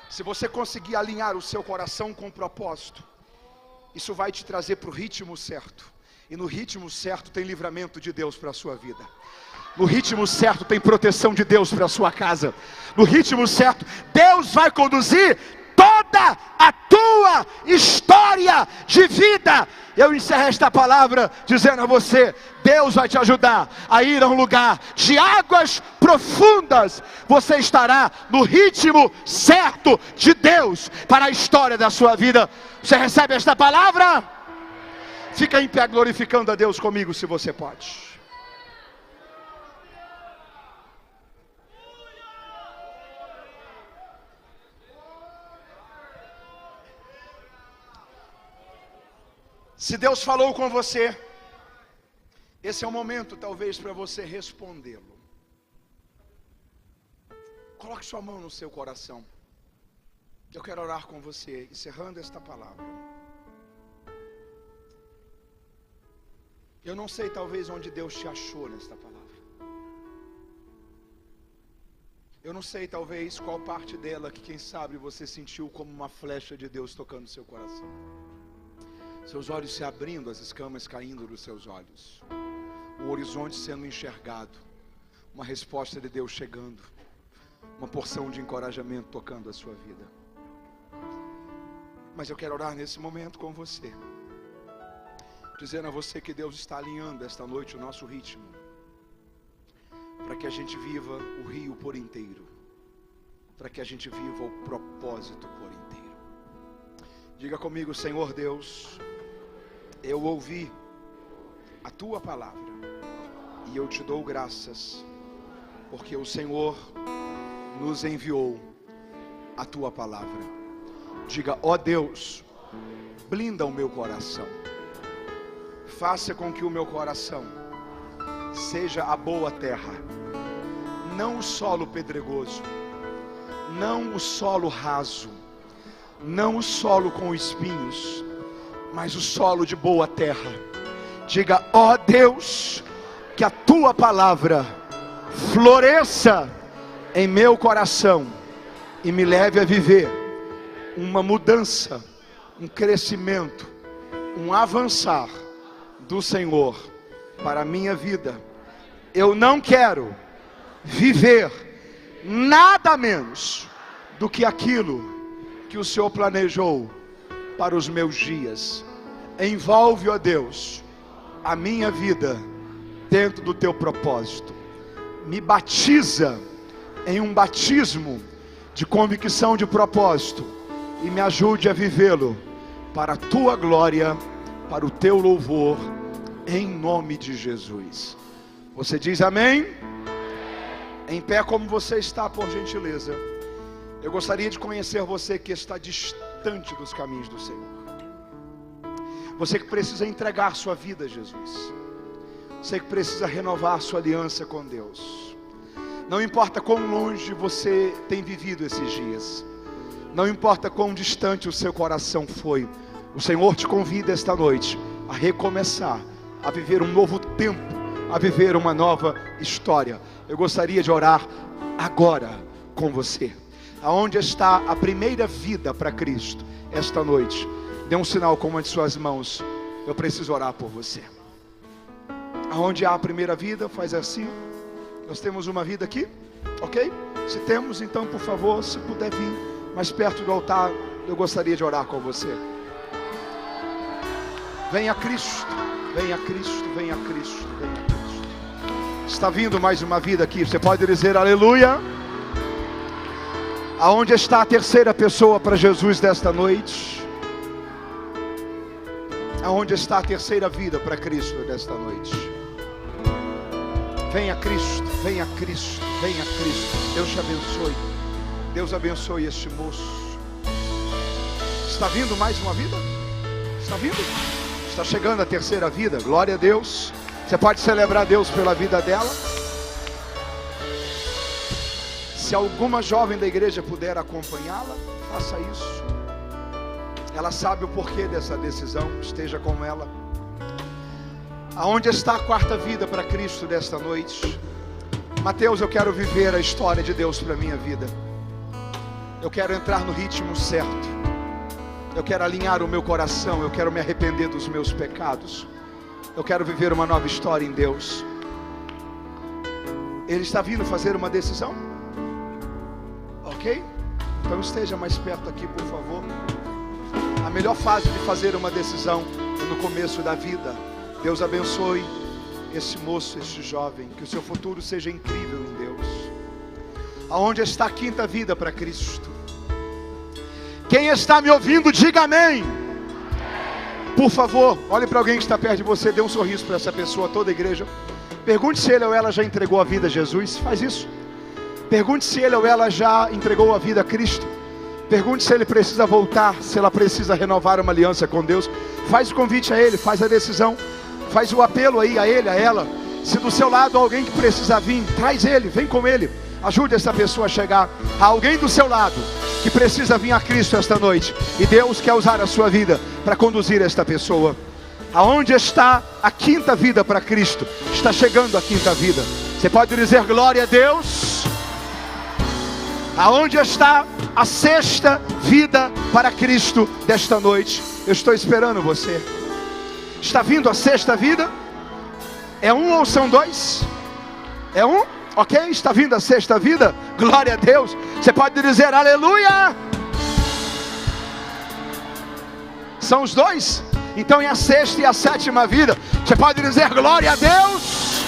Se você conseguir alinhar o seu coração com o propósito, isso vai te trazer para o ritmo certo. E no ritmo certo tem livramento de Deus para a sua vida. No ritmo certo tem proteção de Deus para a sua casa. No ritmo certo, Deus vai conduzir toda a tua história de vida. Eu encerro esta palavra dizendo a você: Deus vai te ajudar a ir a um lugar de águas profundas. Você estará no ritmo certo de Deus para a história da sua vida. Você recebe esta palavra? Fica em pé glorificando a Deus comigo, se você pode. Se Deus falou com você, esse é o momento talvez para você respondê-lo. Coloque sua mão no seu coração. Eu quero orar com você, encerrando esta palavra. Eu não sei talvez onde Deus te achou nesta palavra. Eu não sei talvez qual parte dela que quem sabe você sentiu como uma flecha de Deus tocando seu coração. Seus olhos se abrindo, as escamas caindo dos seus olhos, o horizonte sendo enxergado, uma resposta de Deus chegando, uma porção de encorajamento tocando a sua vida. Mas eu quero orar nesse momento com você, dizendo a você que Deus está alinhando esta noite o nosso ritmo, para que a gente viva o rio por inteiro, para que a gente viva o propósito por inteiro. Diga comigo: Senhor Deus, eu ouvi a tua palavra e eu te dou graças, porque o Senhor nos enviou a tua palavra. Diga: ó Deus, blinda o meu coração, faça com que o meu coração seja a boa terra, não o solo pedregoso, não o solo raso, não o solo com espinhos, mas o solo de boa terra. Diga: ó Deus, que a tua palavra floresça em meu coração e me leve a viver uma mudança, um crescimento, um avançar do Senhor para a minha vida. Eu não quero viver nada menos do que aquilo que o Senhor planejou para os meus dias. Envolve, ó Deus, a minha vida dentro do teu propósito. Me batiza em um batismo de convicção de propósito e me ajude a vivê-lo para a tua glória, para o teu louvor, em nome de Jesus. Você diz amém? Em pé como você está, por gentileza. Eu gostaria de conhecer você que está distante dos caminhos do Senhor. Você que precisa entregar sua vida a Jesus. Você que precisa renovar sua aliança com Deus. Não importa quão longe você tem vivido esses dias. Não importa quão distante o seu coração foi. O Senhor te convida esta noite a recomeçar, a viver um novo tempo, a viver uma nova história. Eu gostaria de orar agora com você. Aonde está a primeira vida para Cristo esta noite? Dê um sinal com uma de suas mãos. Eu preciso orar por você. Aonde há a primeira vida, faz assim. Nós temos uma vida aqui, ok? Se temos, então por favor, se puder vir mais perto do altar, eu gostaria de orar com você. Venha Cristo, venha Cristo, venha Cristo, venha Cristo. Está vindo mais uma vida aqui, você pode dizer aleluia. Aonde está a terceira pessoa para Jesus desta noite? Aonde está a terceira vida para Cristo desta noite? Venha Cristo, venha Cristo, venha Cristo. Deus te abençoe. Deus abençoe este moço. Está vindo mais uma vida? Está vindo? Está chegando a terceira vida, glória a Deus. Você pode celebrar Deus pela vida dela. Se alguma jovem da igreja puder acompanhá-la, faça isso. Ela sabe o porquê dessa decisão, esteja com ela. Aonde está a quarta vida para Cristo desta noite? Mateus, eu quero viver a história de Deus para a minha vida. Eu quero entrar no ritmo certo. Eu quero alinhar o meu coração. Eu quero me arrepender dos meus pecados. Eu quero viver uma nova história em Deus. Ele está vindo fazer uma decisão? Ok? Então esteja mais perto aqui, por favor. A melhor fase de fazer uma decisão é no começo da vida. Deus abençoe esse moço, esse jovem. Que o seu futuro seja incrível em Deus. Aonde está a quinta vida para Cristo? Quem está me ouvindo, diga amém. Por favor, olhe para alguém que está perto de você. Dê um sorriso para essa pessoa, toda a igreja. Pergunte se ele ou ela já entregou a vida a Jesus. Faz isso. Pergunte se ele ou ela já entregou a vida a Cristo. Pergunte se ele precisa voltar, se ela precisa renovar uma aliança com Deus. Faz o convite a ele, faz a decisão. Faz o apelo aí a ele, a ela. Se do seu lado há alguém que precisa vir, traz ele, vem com ele. Ajude essa pessoa a chegar. Há alguém do seu lado que precisa vir a Cristo esta noite. E Deus quer usar a sua vida para conduzir esta pessoa. Aonde está a quinta vida para Cristo? Está chegando a quinta vida. Você pode dizer glória a Deus. Aonde está a sexta vida para Cristo desta noite? Eu estou esperando você. Está vindo a sexta vida? É um ou são dois? É um? Ok? Está vindo a sexta vida? Glória a Deus. Você pode dizer aleluia. São os dois? Então é a sexta e a sétima vida. Você pode dizer glória a Deus.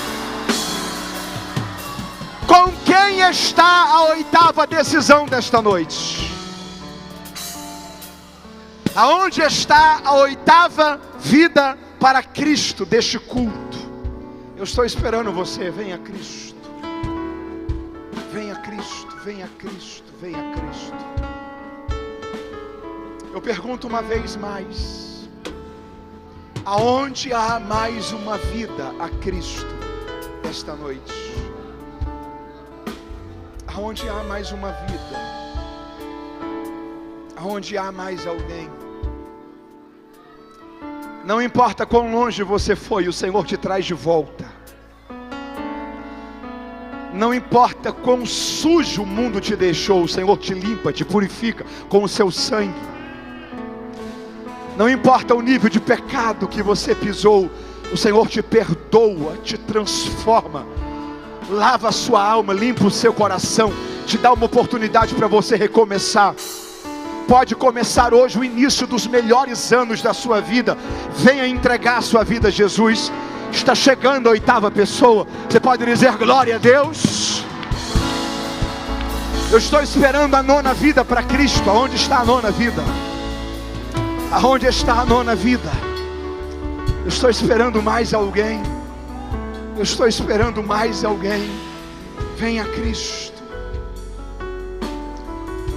Com quem está a oitava decisão desta noite? Aonde está a oitava vida para Cristo deste culto? Eu estou esperando você. Venha Cristo. Venha Cristo, venha Cristo, venha Cristo. Eu pergunto uma vez mais: aonde há mais uma vida a Cristo esta noite? Aonde há mais uma vida? Aonde há mais alguém? Não importa quão longe você foi, o Senhor te traz de volta. Não importa quão sujo o mundo te deixou, o Senhor te limpa, te purifica com o seu sangue. Não importa o nível de pecado que você pisou, o Senhor te perdoa, te transforma, lava a sua alma, limpa o seu coração, te dá uma oportunidade para você recomeçar. Pode começar hoje o início dos melhores anos da sua vida. Venha entregar a sua vida a Jesus. Está chegando a oitava pessoa. Você pode dizer glória a Deus. Eu estou esperando a nona vida para Cristo. Aonde está a nona vida? Aonde está a nona vida? Eu estou esperando mais alguém. Eu estou esperando mais alguém. Venha Cristo.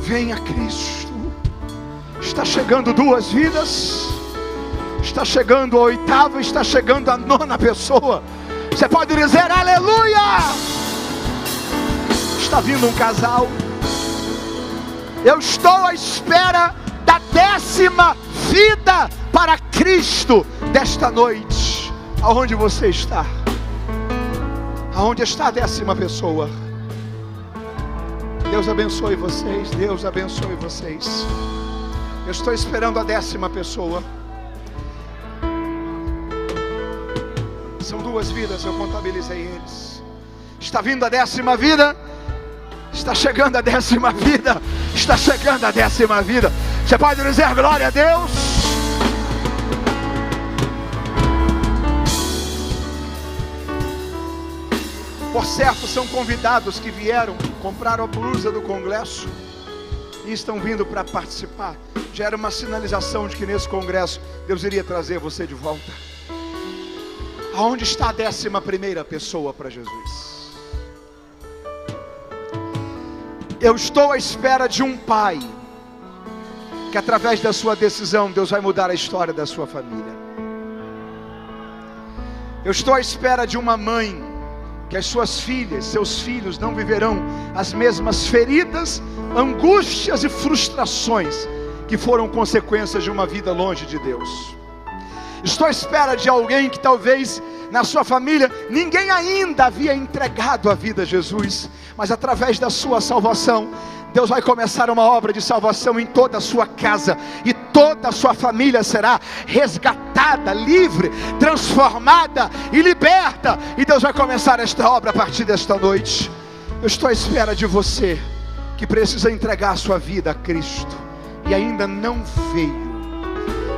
Venha Cristo. Está chegando 2 vidas. Está chegando a 8ª. Está chegando a 9ª pessoa. Você pode dizer aleluia. Está vindo um casal. Eu estou à espera da 10ª vida para Cristo desta noite. Aonde você está? Aonde está a 10ª pessoa? Deus abençoe vocês. Deus abençoe vocês. Eu estou esperando a 10ª pessoa. São 2 vidas, eu contabilizei eles. Está vindo a 10ª vida. Está chegando a 10ª vida. Está chegando a 10ª vida. Você pode dizer glória a Deus? Por certo, são convidados que vieram, compraram a blusa do congresso e estão vindo para participar. Já era uma sinalização de que nesse congresso Deus iria trazer você de volta. Aonde está a 11ª pessoa para Jesus? Eu estou à espera de um pai, que através da sua decisão, Deus vai mudar a história da sua família. Eu estou à espera de uma mãe, que as suas filhas, seus filhos não viverão as mesmas feridas, angústias e frustrações que foram consequências de uma vida longe de Deus. Estou à espera de alguém que talvez na sua família ninguém ainda havia entregado a vida a Jesus, mas através da sua salvação, Deus vai começar uma obra de salvação em toda a sua casa, e toda a sua família será resgatada, livre, transformada e liberta, e Deus vai começar esta obra a partir desta noite. Eu estou à espera de você, que precisa entregar a sua vida a Cristo, e ainda não veio.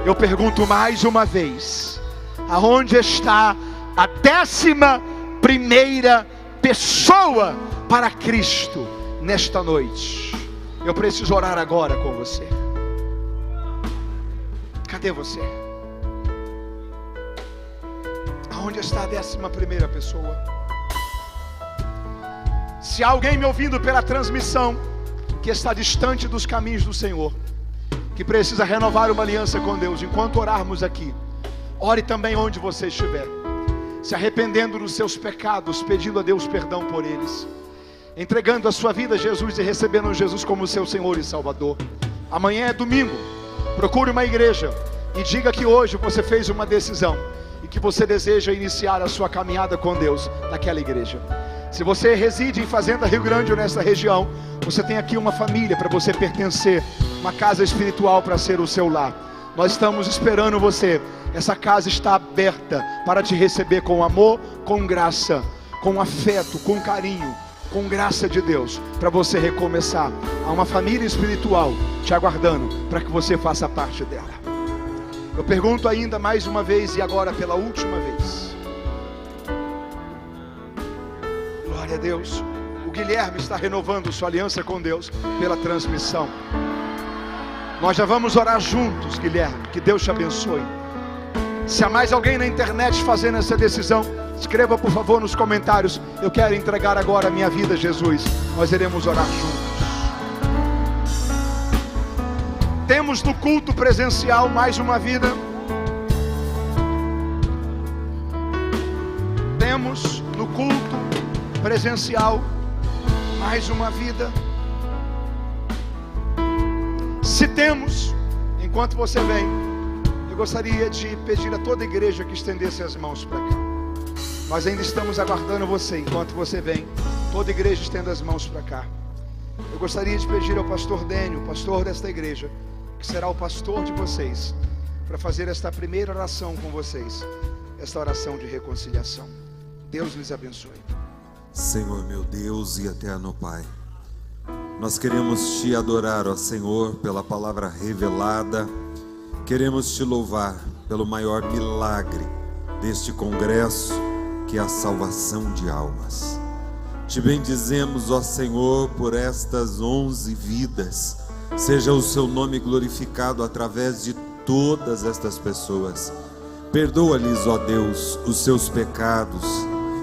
Eu pergunto mais uma vez, aonde está a 11ª pessoa para Cristo nesta noite? Eu preciso orar agora com você. Cadê você? Aonde está a 11ª pessoa? Se há alguém me ouvindo pela transmissão, que está distante dos caminhos do Senhor, que precisa renovar uma aliança com Deus, enquanto orarmos aqui, ore também onde você estiver, se arrependendo dos seus pecados, pedindo a Deus perdão por eles, entregando a sua vida a Jesus e recebendo Jesus como seu Senhor e Salvador. Amanhã é domingo. Procure uma igreja e diga que hoje você fez uma decisão e que você deseja iniciar a sua caminhada com Deus naquela igreja. Se você reside em Fazenda Rio Grande ou nessa região, você tem aqui uma família para você pertencer, uma casa espiritual para ser o seu lar. Nós estamos esperando você. Essa casa está aberta para te receber com amor, com graça, com afeto, com carinho, com graça de Deus, para você recomeçar. Há uma família espiritual te aguardando para que você faça parte dela. Eu pergunto ainda mais uma vez, e agora pela última vez. Glória a Deus. O Guilherme está renovando sua aliança com Deus pela transmissão. Nós já vamos orar juntos, Guilherme. Que Deus te abençoe. Se há mais alguém na internet fazendo essa decisão, escreva por favor nos comentários: eu quero entregar agora a minha vida a Jesus. Nós iremos orar juntos. Temos no culto presencial mais uma vida. Temos no culto presencial mais uma vida. Se temos, enquanto você vem, eu gostaria de pedir a toda a igreja que estendesse as mãos para cá. Nós ainda estamos aguardando você. Enquanto você vem, toda a igreja estenda as mãos para cá. Eu gostaria de pedir ao pastor Dênio, pastor desta igreja, que será o pastor de vocês, para fazer esta primeira oração com vocês, esta oração de reconciliação. Deus lhes abençoe. Senhor meu Deus e eterno Pai, nós queremos te adorar, ó Senhor, pela palavra revelada. Queremos te louvar pelo maior milagre deste congresso, que é a salvação de almas. Te bendizemos, ó Senhor, por estas 11 vidas. Seja o seu nome glorificado através de todas estas pessoas. Perdoa-lhes, ó Deus, os seus pecados.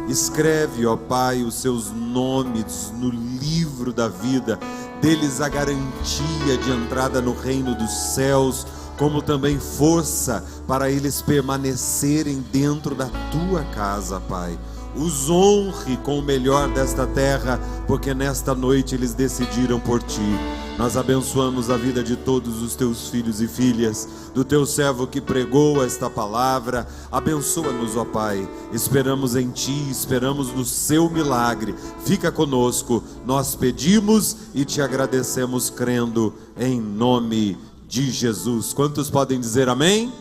Escreve, ó Pai, os seus nomes no livro da vida. Dê-lhes a garantia de entrada no reino dos céus, como também força para eles permanecerem dentro da tua casa, Pai. Os honre com o melhor desta terra, porque nesta noite eles decidiram por ti. Nós abençoamos a vida de todos os teus filhos e filhas, do teu servo que pregou esta palavra. Abençoa-nos, ó Pai. Esperamos em ti, esperamos no seu milagre. Fica conosco, nós pedimos e te agradecemos crendo em nome de Jesus. Quantos podem dizer amém?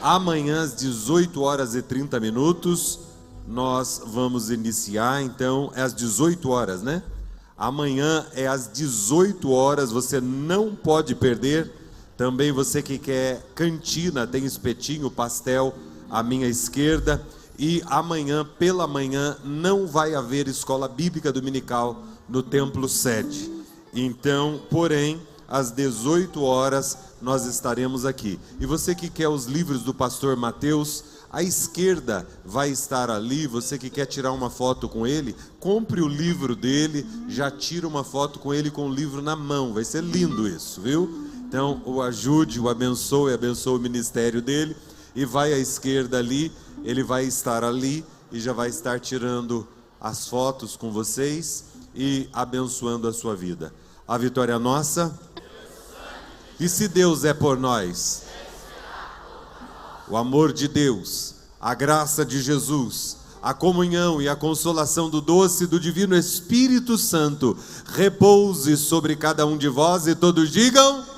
Amanhã às 18h30 nós vamos iniciar, então é às 18 horas, né? Amanhã é às 18 horas, você não pode perder. Também você que quer cantina, tem espetinho, pastel à minha esquerda. E amanhã, pela manhã, não vai haver escola bíblica dominical no templo sede. Então, porém, às 18 horas nós estaremos aqui. E você que quer os livros do pastor Mateus, à esquerda vai estar ali. Você que quer tirar uma foto com ele, compre o livro dele, já tira uma foto com ele com o livro na mão. Vai ser lindo isso, viu? Então o ajude, o abençoe o ministério dele. E vai à esquerda ali, ele vai estar ali e já vai estar tirando as fotos com vocês e abençoando a sua vida. A vitória é nossa. E se Deus é por nós, o amor de Deus, a graça de Jesus, a comunhão e a consolação do doce e do divino Espírito Santo repouse sobre cada um de vós, e todos digam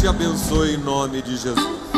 abençoe em nome de Jesus.